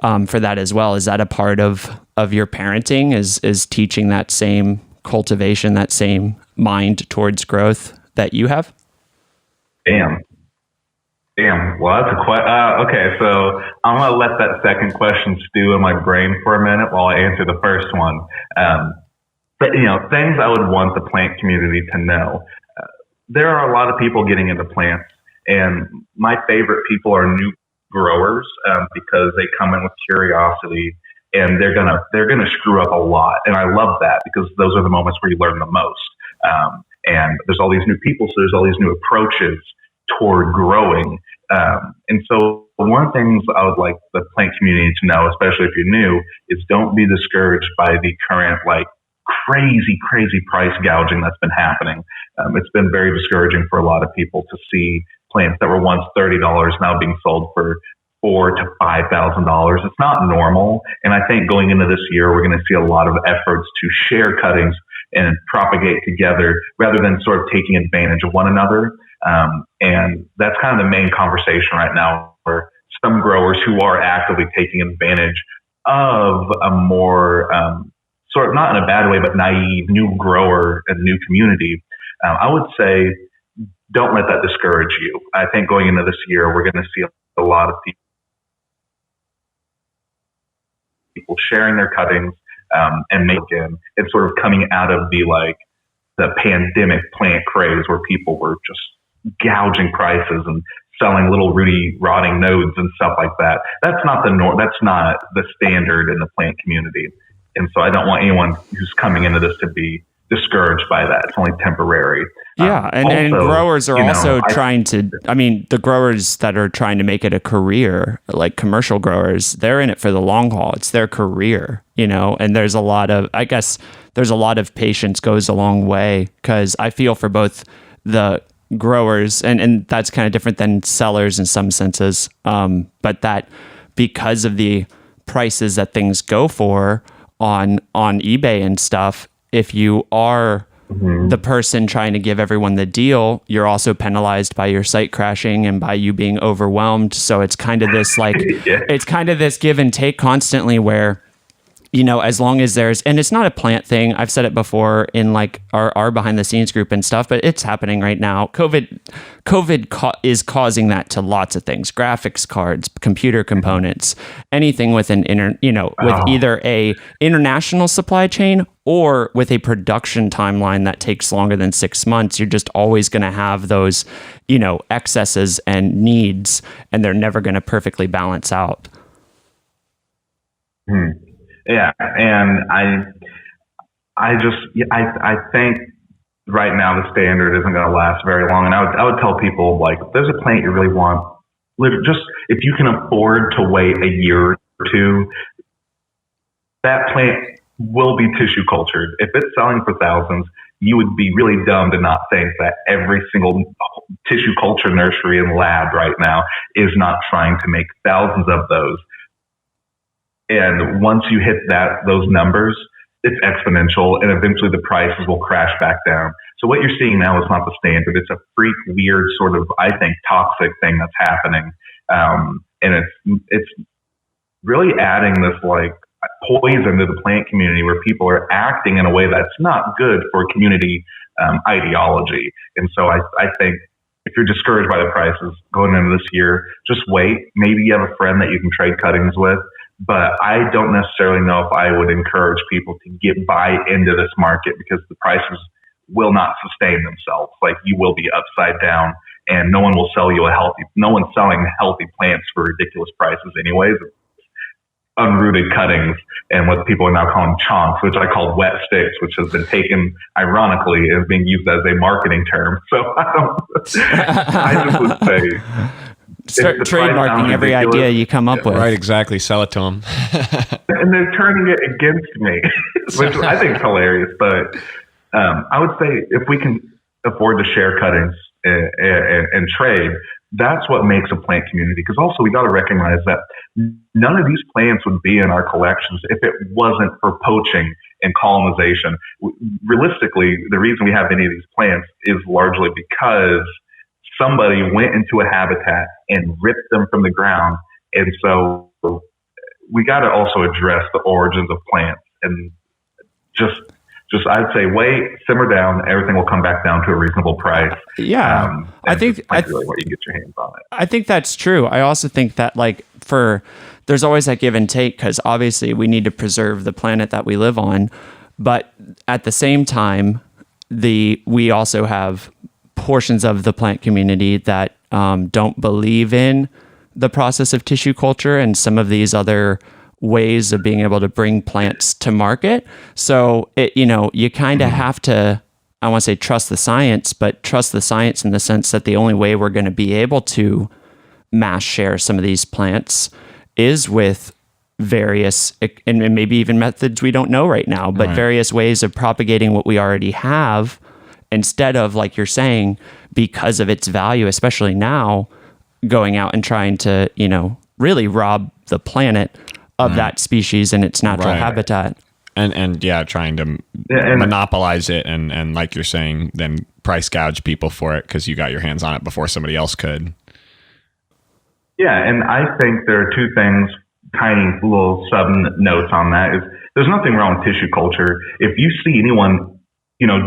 Speaker 1: for that as well. Is that a part of your parenting, is teaching that same cultivation, that same mind towards growth that you have?
Speaker 4: Damn. Well, that's okay. So I'm going to let that second question stew in my brain for a minute while I answer the first one. But, you know, things I would want the plant community to know. There are a lot of people getting into plants, and my favorite people are new growers because they come in with curiosity, and they're gonna screw up a lot. And I love that, because those are the moments where you learn the most. And there's all these new people, so there's all these new approaches toward growing. And so one of the things I would like the plant community to know, especially if you're new, is don't be discouraged by the current crazy price gouging that's been happening. It's been very discouraging for a lot of people to see plants that were once $30 now being sold for $4,000 to $5,000. It's not normal. And I think going into this year, we're going to see a lot of efforts to share cuttings and propagate together rather than sort of taking advantage of one another. And that's kind of the main conversation right now, where some growers who are actively taking advantage of a more sort of, not in a bad way, but naive new grower and new community. I would say don't let that discourage you. I think going into this year, we're going to see a lot of people sharing their cuttings and sort of coming out of the pandemic plant craze, where people were just gouging prices and selling little rotting nodes and stuff like that. That's not the norm. That's not the standard in the plant community. And so I don't want anyone who's coming into this to be discouraged by that. It's only temporary.
Speaker 1: Yeah. And growers are also trying to, the growers that are trying to make it a career, like commercial growers, they're in it for the long haul. It's their career, and there's a lot of patience goes a long way, because I feel for both the growers and that's kind of different than sellers in some senses. But that because of the prices that things go for on eBay and stuff, if you are the person trying to give everyone the deal, you're also penalized by your site crashing and by you being overwhelmed. So it's kind of this it's kind of this give and take constantly, where as long as and it's not a plant thing. I've said it before in our behind the scenes group and stuff, but it's happening right now. COVID is causing that to lots of things: graphics cards, computer components, anything with with either a international supply chain or with a production timeline that takes longer than 6 months. You're just always going to have those, excesses and needs, and they're never going to perfectly balance out.
Speaker 4: Yeah, and I think right now the standard isn't going to last very long. And I would tell people, like, if there's a plant you really want, just if you can afford to wait a year or two, that plant will be tissue cultured. If it's selling for thousands, you would be really dumb to not think that every single tissue culture nursery and lab right now is not trying to make thousands of those. And once you hit those numbers, it's exponential, and eventually the prices will crash back down. So what you're seeing now is not the standard. It's a freak, weird sort of, I think, toxic thing that's happening. And it's really adding this like poison to the plant community where people are acting in a way that's not good for community ideology. And so I think if you're discouraged by the prices going into this year, just wait. Maybe you have a friend that you can trade cuttings with. But I don't necessarily know if I would encourage people to buy into this market, because the prices will not sustain themselves. Like, you will be upside down, and no one's selling healthy plants for ridiculous prices anyways. Unrooted cuttings and what people are now calling chonks, which I call wet sticks, which has been taken ironically as being used as a marketing term. So I just would say,
Speaker 1: start trademarking every idea you come up with.
Speaker 2: Right, exactly. Sell it to them.
Speaker 4: And they're turning it against me, which I think is hilarious. But I would say if we can afford to share cuttings and trade, that's what makes a plant community. Because also we got to recognize that none of these plants would be in our collections if it wasn't for poaching and colonization. Realistically, the reason we have any of these plants is largely because somebody went into a habitat and ripped them from the ground. And so we got to also address the origins of plants, and just I'd say wait, simmer down. Everything will come back down to a reasonable price.
Speaker 1: Yeah. I think
Speaker 4: really what you get your hands on it.
Speaker 1: I think that's true. I also think that there's always that give and take, because obviously we need to preserve the planet that we live on. But at the same time, we also have portions of the plant community that don't believe in the process of tissue culture and some of these other ways of being able to bring plants to market. So you kind of have to, I want to say trust the science, but trust the science in the sense that the only way we're going to be able to mass share some of these plants is with various, and maybe even methods we don't know right now, but various ways of propagating what we already have, instead of, like you're saying, because of its value, especially now, going out and trying to, really rob the planet of that species and its natural habitat.
Speaker 2: And trying to monopolize it and like you're saying, then price gouge people for it because you got your hands on it before somebody else could.
Speaker 4: Yeah, and I think there are two things, tiny little sub notes on that. Is there's nothing wrong with tissue culture. If you see anyone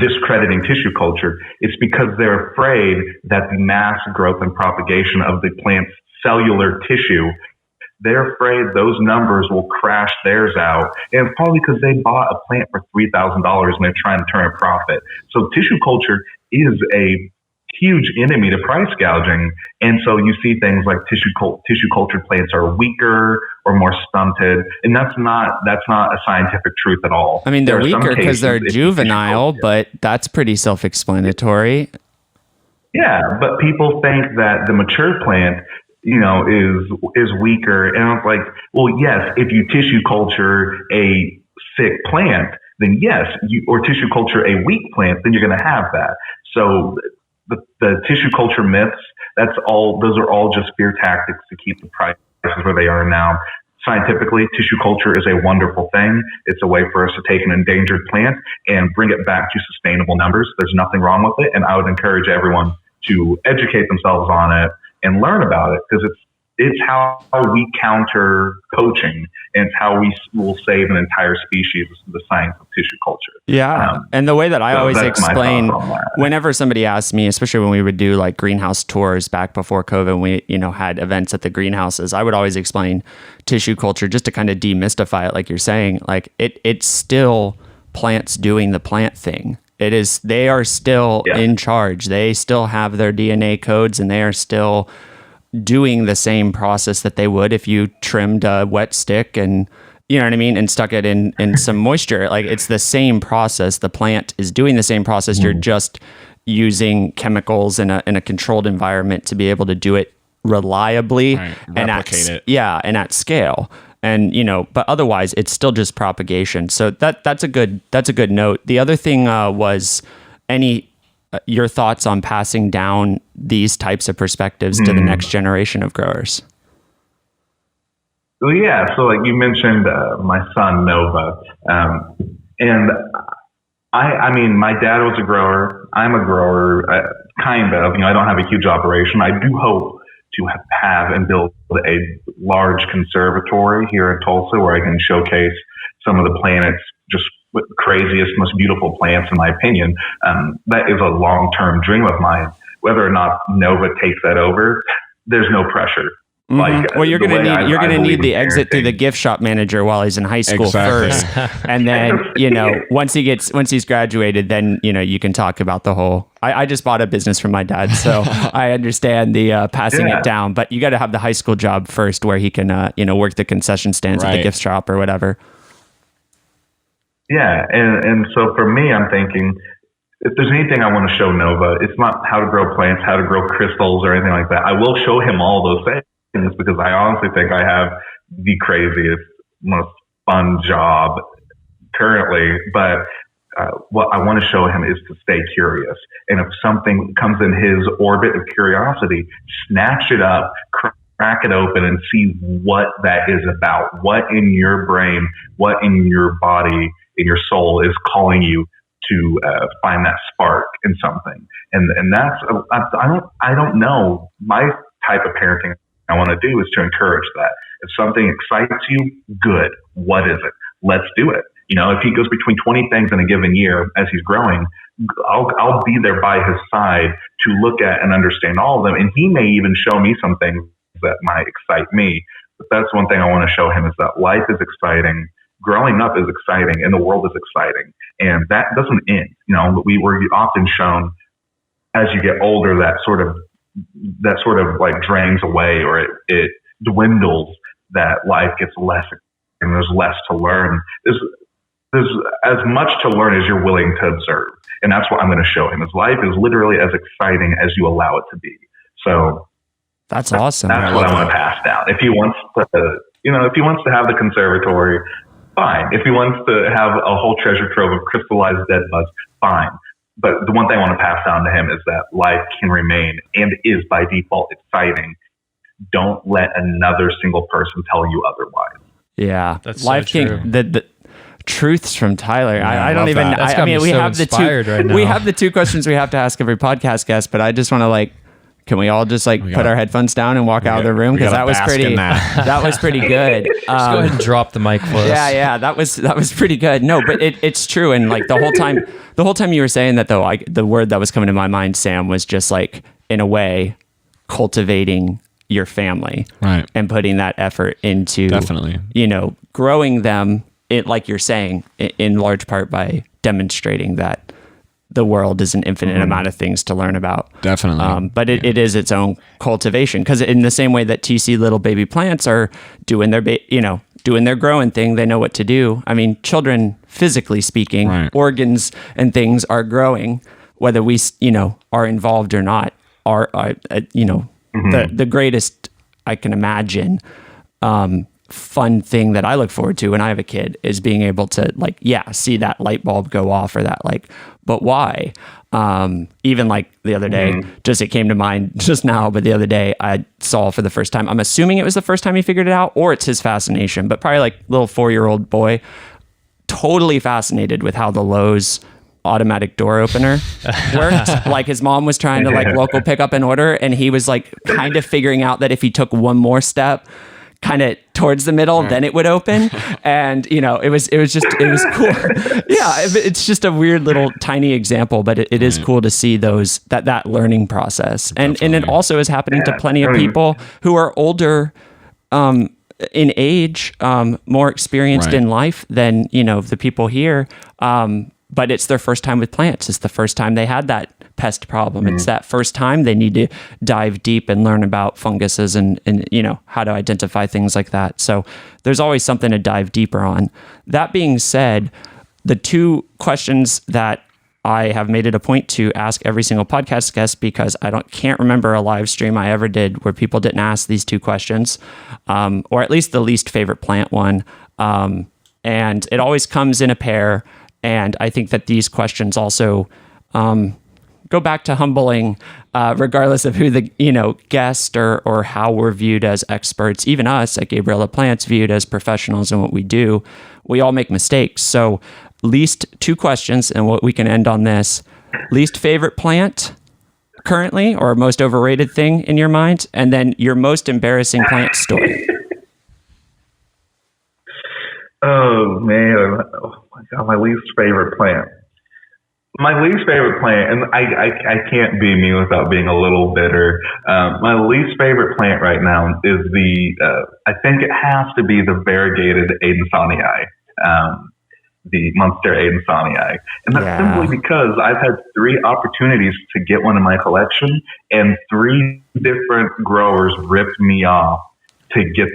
Speaker 4: discrediting tissue culture, it's because they're afraid that the mass growth and propagation of the plant's cellular tissue, they're afraid those numbers will crash theirs out. And it's probably because they bought a plant for $3,000 and they're trying to turn a profit. So tissue culture is a huge enemy to price gouging. And so you see things like tissue cultured plants are weaker or more stunted. And that's not a scientific truth at all.
Speaker 1: I mean, they're weaker because they're juvenile, but that's pretty self-explanatory.
Speaker 4: Yeah, but people think that the mature plant, is weaker. And it's like, well, yes, if you tissue culture a sick plant, then yes, or tissue culture a weak plant, then you're going to have that. So the tissue culture myths, those are all just fear tactics to keep the prices where they are now. Scientifically, tissue culture is a wonderful thing. It's a way for us to take an endangered plant and bring it back to sustainable numbers. There's nothing wrong with it. And I would encourage everyone to educate themselves on it and learn about it, because it's how we counter poaching, and it's how we will save an entire species. The science of tissue culture.
Speaker 1: Yeah, and the way that I always explain, whenever somebody asks me, especially when we would do like greenhouse tours back before COVID, we had events at the greenhouses, I would always explain tissue culture just to kind of demystify it, like you're saying. Like it's still plants doing the plant thing. They are still in charge. They still have their DNA codes, and they are still doing the same process that they would if you trimmed a wet stick and you know what I mean, and stuck it in some moisture. Like, it's the same process. The plant is doing the same process. You're just using chemicals in a controlled environment to be able to do it reliably, and
Speaker 2: replicate it.
Speaker 1: Yeah, and at scale. And, you know, but otherwise it's still just propagation. So that's a good note. The other thing was your thoughts on passing down these types of perspectives to the next generation of growers.
Speaker 4: Well, yeah. So like you mentioned, my son Nova, and I mean, my dad was a grower. I'm a grower, kind of. You know, I don't have a huge operation. I do hope to have and build a large conservatory here in Tulsa where I can showcase some of the planet's just craziest, most beautiful plants, in my opinion. That is a long-term dream of mine. Whether or not Nova takes that over, there's no pressure.
Speaker 1: Mm-hmm.
Speaker 4: Like,
Speaker 1: well, you're gonna need the exit through the gift shop manager while he's in high school first, and then, you know, once he's graduated, then, you know, you can talk about the whole. I just bought a business from my dad, so I understand the passing it down. But you got to have the high school job first, where he can you know, work the concession stands at the gift shop or whatever.
Speaker 4: Yeah, and so for me, I'm thinking, if there's anything I want to show Nova, it's not how to grow plants, how to grow crystals, or anything like that. I will show him all those things, because I honestly think I have the craziest, most fun job currently. But what I want to show him is to stay curious. And if something comes in his orbit of curiosity, snatch it up, crack it open, and see what that is about. What in your brain, what in your body, in your soul is calling you to find that spark in something. And that's, I don't know. My type of parenting I want to do is to encourage that. If something excites you, good. What is it? Let's do it. You know, if he goes between 20 things in a given year as he's growing, I'll be there by his side to look at and understand all of them. And he may even show me some things that might excite me. But that's one thing I want to show him, is that life is exciting. Growing up is exciting, and the world is exciting. And that doesn't end. You know, we're often shown, as you get older, that sort of like drains away, or it dwindles, that life gets less and there's less to learn. There's as much to learn as you're willing to observe. And that's what I'm going to show him, is life is literally as exciting as you allow it to be. So
Speaker 1: that's awesome.
Speaker 4: That's what I want to pass down. If he wants to have the conservatory, fine. If he wants to have a whole treasure trove of crystallized dead buds, fine. But the one thing I want to pass down to him is that life can remain and is by default exciting. Don't let another single person tell you otherwise.
Speaker 1: Yeah,
Speaker 3: that's
Speaker 1: life
Speaker 3: so true.
Speaker 1: The truths from Tyler.
Speaker 3: Yeah,
Speaker 1: I don't even.
Speaker 3: I mean, we have the two. Right now.
Speaker 1: We have the two questions we have to ask every podcast guest, but I just want to can we all just put our headphones down and walk out of the room? Because that was pretty. That was pretty good.
Speaker 3: Just go ahead and drop the mic for us.
Speaker 1: Yeah, that was pretty good. No, but it's true. And the whole time you were saying that, though, the word that was coming to my mind, Sam, was just in a way, cultivating your family,
Speaker 2: right,
Speaker 1: and putting that effort into
Speaker 2: definitely,
Speaker 1: growing them. Like you're saying, in large part by demonstrating that the world is an infinite amount of things to learn about.
Speaker 2: Definitely.
Speaker 1: But it is its own cultivation, because in the same way that TC little baby plants are doing their, doing their growing thing, they know what to do. I mean, children, physically speaking,
Speaker 2: right,
Speaker 1: organs and things are growing, whether we, are involved or not, are the greatest I can imagine, fun thing that I look forward to when I have a kid is being able to see that light bulb go off, or that but why? Even the other day, it came to mind just now, but the other day I saw for the first time, I'm assuming it was the first time he figured it out, or it's his fascination, but probably little 4-year-old boy, totally fascinated with how the Lowe's automatic door opener worked. His mom was trying to local pick up an order, and he was kind of figuring out that if he took one more step kind of towards the middle, then it would open. And it was cool. Yeah, it's just a weird little tiny example, but it is cool to see that learning process. And it also is happening to plenty of people who are older in age, more experienced in life than the people here, but it's their first time with plants. It's the first time they had that pest problem. It's that first time they need to dive deep and learn about funguses and how to identify things like that. So there's always something to dive deeper on. That being said, the two questions that I have made it a point to ask every single podcast guest, because I can't remember a live stream I ever did where people didn't ask these two questions, or at least the least favorite plant one. And it always comes in a pair. And I think that these questions also go back to humbling, regardless of who the guest or how we're viewed as experts. Even us at Gabriella Plants, viewed as professionals in what we do, we all make mistakes. So least two questions, and what we can end on this: least favorite plant currently, or most overrated thing in your mind, and then your most embarrassing plant story.
Speaker 4: Oh man, oh my God, my least favorite plant. My least favorite plant, and I can't be me without being a little bitter. My least favorite plant right now is I think it has to be the variegated Adensonii, the Munster Adensonii. And that's simply because I've had 3 opportunities to get one in my collection, and 3 different growers ripped me off to get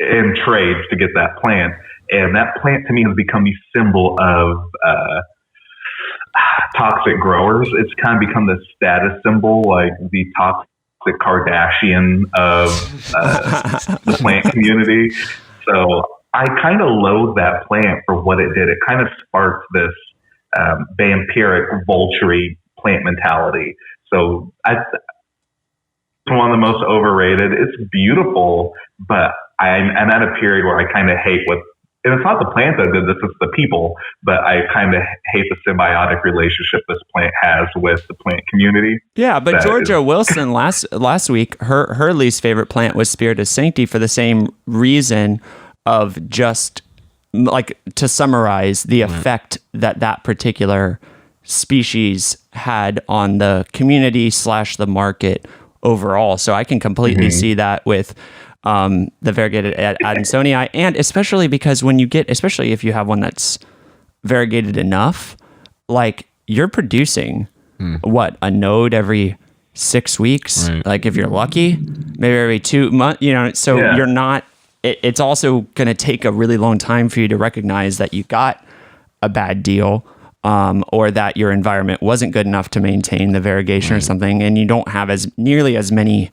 Speaker 4: in trades to get that plant. And that plant to me has become the symbol of toxic growers. It's kind of become the status symbol, like the toxic Kardashian of the plant community. So I kind of loathe that plant for what it did. It kind of sparked this vampiric, vulture plant mentality. So it's one of the most overrated. It's beautiful, but I'm at a period where I kind of hate and it's not the plant that did this, it's the people, but I kind of hate the symbiotic relationship this plant has with the plant community.
Speaker 1: Yeah, but Georgia Wilson last week, her least favorite plant was Spiritus Sancti for the same reason of just, like, to summarize the effect that particular species had on the community / the market overall. So I can completely see that with the variegated Adensonii, and especially because especially if you have one that's variegated enough, like, you're producing a node every 6 weeks, like, if you're lucky, maybe every 2 months, so you're not, it's also going to take a really long time for you to recognize that you got a bad deal, or that your environment wasn't good enough to maintain the variegation or something, and you don't have nearly as many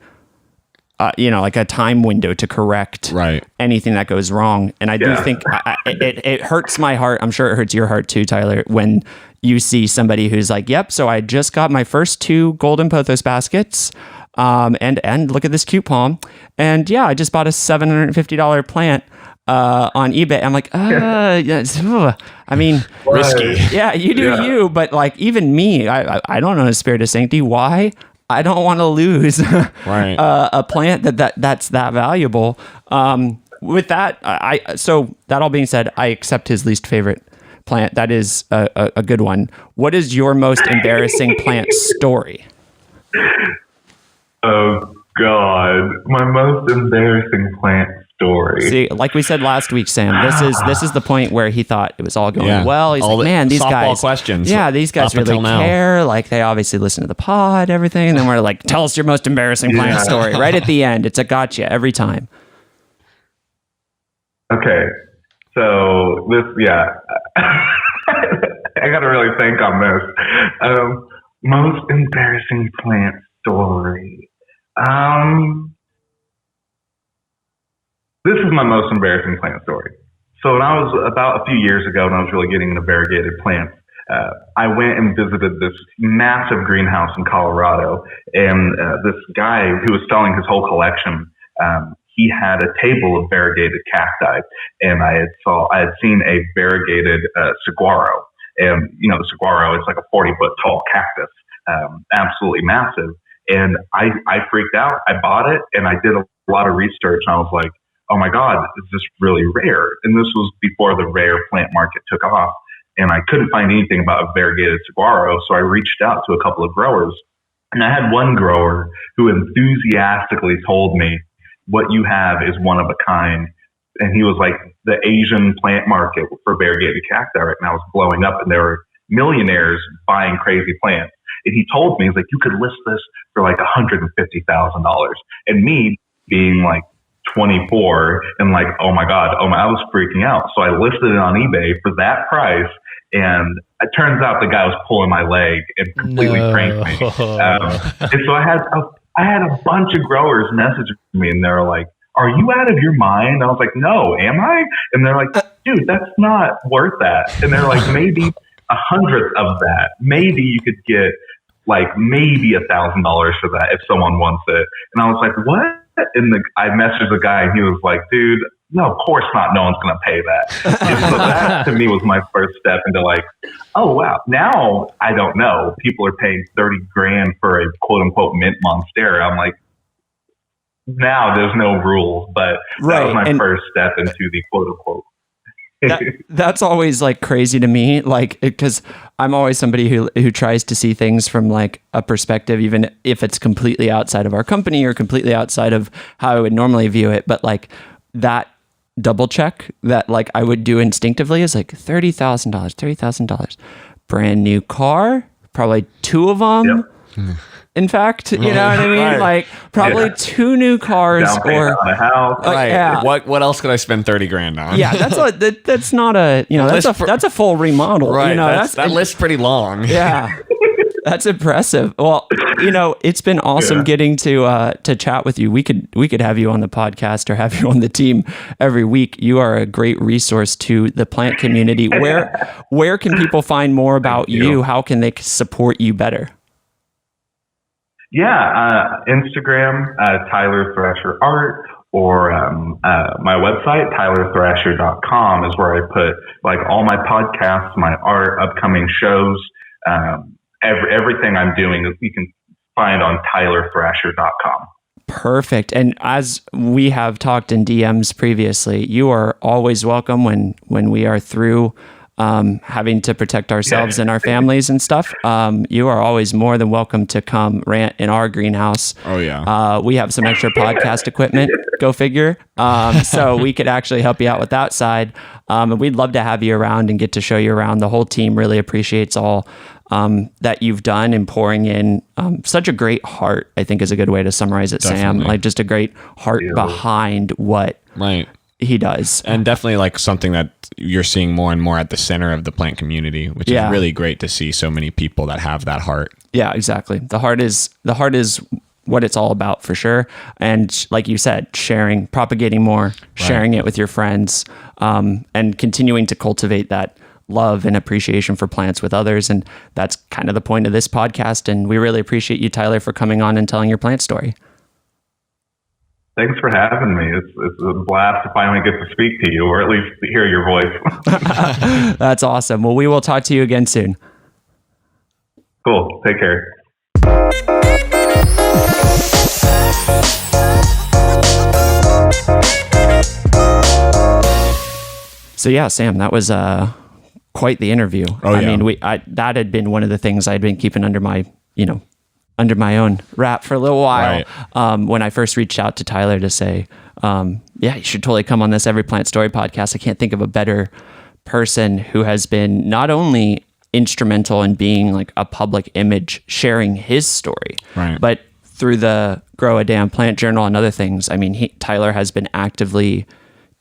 Speaker 1: like a time window to correct anything that goes wrong. And I do think it hurts my heart. I'm sure it hurts your heart too, Tyler, when you see somebody who's like, yep, so I just got my first 2 golden pothos baskets, and look at this cute palm. And I just bought a $750 plant on eBay. I'm like, I mean,
Speaker 2: risky.
Speaker 1: Yeah, you do you, but like, even me, I don't know Spiritus Sancti. Why? I don't want to lose a plant that's that valuable. With that, so that all being said, I accept his least favorite plant. That is a good one. What is your most embarrassing plant story?
Speaker 4: Oh God, my most embarrassing plant story.
Speaker 1: See, like we said last week, Sam, this is the point where he thought it was all going well. He's like, man, these guys,
Speaker 2: questions.
Speaker 1: Yeah, these guys really care. Like, they obviously listen to the pod, everything. And then we're like, tell us your most embarrassing plant story right at the end. It's a gotcha every time.
Speaker 4: Okay, so this, I got to really think on this. Most embarrassing plant story. This is my most embarrassing plant story. So when I was about a few years ago, when I was really getting into variegated plants, I went and visited this massive greenhouse in Colorado, and this guy who was selling his whole collection, he had a table of variegated cacti, and I had seen a variegated saguaro, and the saguaro is like a 40-foot tall cactus, absolutely massive. And I freaked out. I bought it, and I did a lot of research, and I was like, oh my God, is this really rare? And this was before the rare plant market took off. And I couldn't find anything about a variegated saguaro. So I reached out to a couple of growers. And I had one grower who enthusiastically told me, what you have is one of a kind. And he was like, the Asian plant market for variegated cacti right now is blowing up. And there were millionaires buying crazy plants. And he told me, he's like, you could list this for like $150,000. And me being like 24 and like, oh my God, I was freaking out. So I listed it on eBay for that price. And it turns out the guy was pulling my leg and completely pranked me. And so I had a bunch of growers message me, and they're like, are you out of your mind? I was like, no, am I? And they're like, dude, that's not worth that. And they're like, maybe 100th of that. Maybe you could get like maybe $1,000 for that if someone wants it. And I was like, what? And I messaged the guy, and he was like, dude, no, of course not. No one's going to pay that. And so that to me was my first step into like, oh, wow. Now I don't know. People are paying $30,000 for a quote unquote mint monstera. I'm like, now there's no rules, but that was my first step into the quote unquote.
Speaker 1: That's always like crazy to me, like, because I'm always somebody who tries to see things from like a perspective, even if it's completely outside of our company or completely outside of how I would normally view it. But like that double check that like I would do instinctively is like $30,000, brand new car, probably two of them. Yep. In fact, you know what I mean? Right. Like probably two new cars or
Speaker 4: on a house.
Speaker 2: Right. Yeah. What else could I spend $30,000 on?
Speaker 1: Yeah, that's not a, you know, that's a full remodel.
Speaker 2: Right.
Speaker 1: You know,
Speaker 2: that list's pretty long.
Speaker 1: Yeah. That's impressive. Well, you know, it's been awesome getting to chat with you. We could have you on the podcast or have you on the team every week. You are a great resource to the plant community. Where can people find more about you? How can they support you better?
Speaker 4: Yeah, Instagram, Tyler Thrasher Art, or my website, tylerthrasher.com, is where I put like all my podcasts, my art, upcoming shows, everything I'm doing. You can find on tylerthrasher.com.
Speaker 1: Perfect. And as we have talked in DMs previously, you are always welcome when we are through having to protect ourselves and our families and stuff. You are always more than welcome to come rant in our greenhouse.
Speaker 2: Oh yeah.
Speaker 1: We have some extra podcast equipment, go figure. So we could actually help you out with that side. And we'd love to have you around and get to show you around. The whole team really appreciates all that you've done and pouring in such a great heart, I think is a good way to summarize it,
Speaker 2: Definitely.
Speaker 1: Sam. Like just a great heart behind what he does.
Speaker 2: And definitely like something that you're seeing more and more at the center of the plant community, which is really great to see so many people that have that heart. Yeah,
Speaker 1: exactly. The heart is what it's all about for sure. And like you said, sharing, propagating more, sharing it with your friends, and continuing to cultivate that love and appreciation for plants with others. And that's kind of the point of this podcast. And we really appreciate you, Tyler, for coming on and telling your plant story.
Speaker 4: Thanks for having me. It's a blast to finally get to speak to you, or at least hear your voice.
Speaker 1: That's awesome. Well, we will talk to you again soon.
Speaker 4: Cool. Take care.
Speaker 1: So yeah, Sam, that was quite the interview. I mean, that had been one of the things I'd been keeping under my own wrap for a little while. When I first reached out to Tyler to say, you should totally come on this Every Plant Story podcast. I can't think of a better person who has been not only instrumental in being like a public image, sharing his story, but through the Grow a Damn Plant Journal and other things. I mean, Tyler has been actively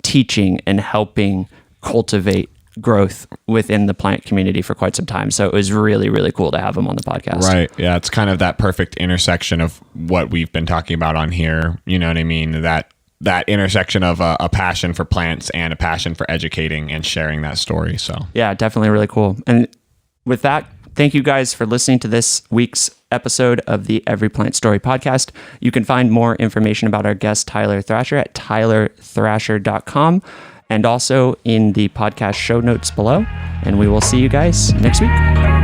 Speaker 1: teaching and helping cultivate growth within the plant community for quite some time. So it was really, really cool to have him on the podcast.
Speaker 2: Right. Yeah. It's kind of that perfect intersection of what we've been talking about on here. You know what I mean? That intersection of a passion for plants and a passion for educating and sharing that story. So
Speaker 1: yeah, definitely really cool. And with that, thank you guys for listening to this week's episode of the Every Plant Story podcast. You can find more information about our guest, Tyler Thrasher, at tylerthrasher.com. and also in the podcast show notes below. And we will see you guys next week.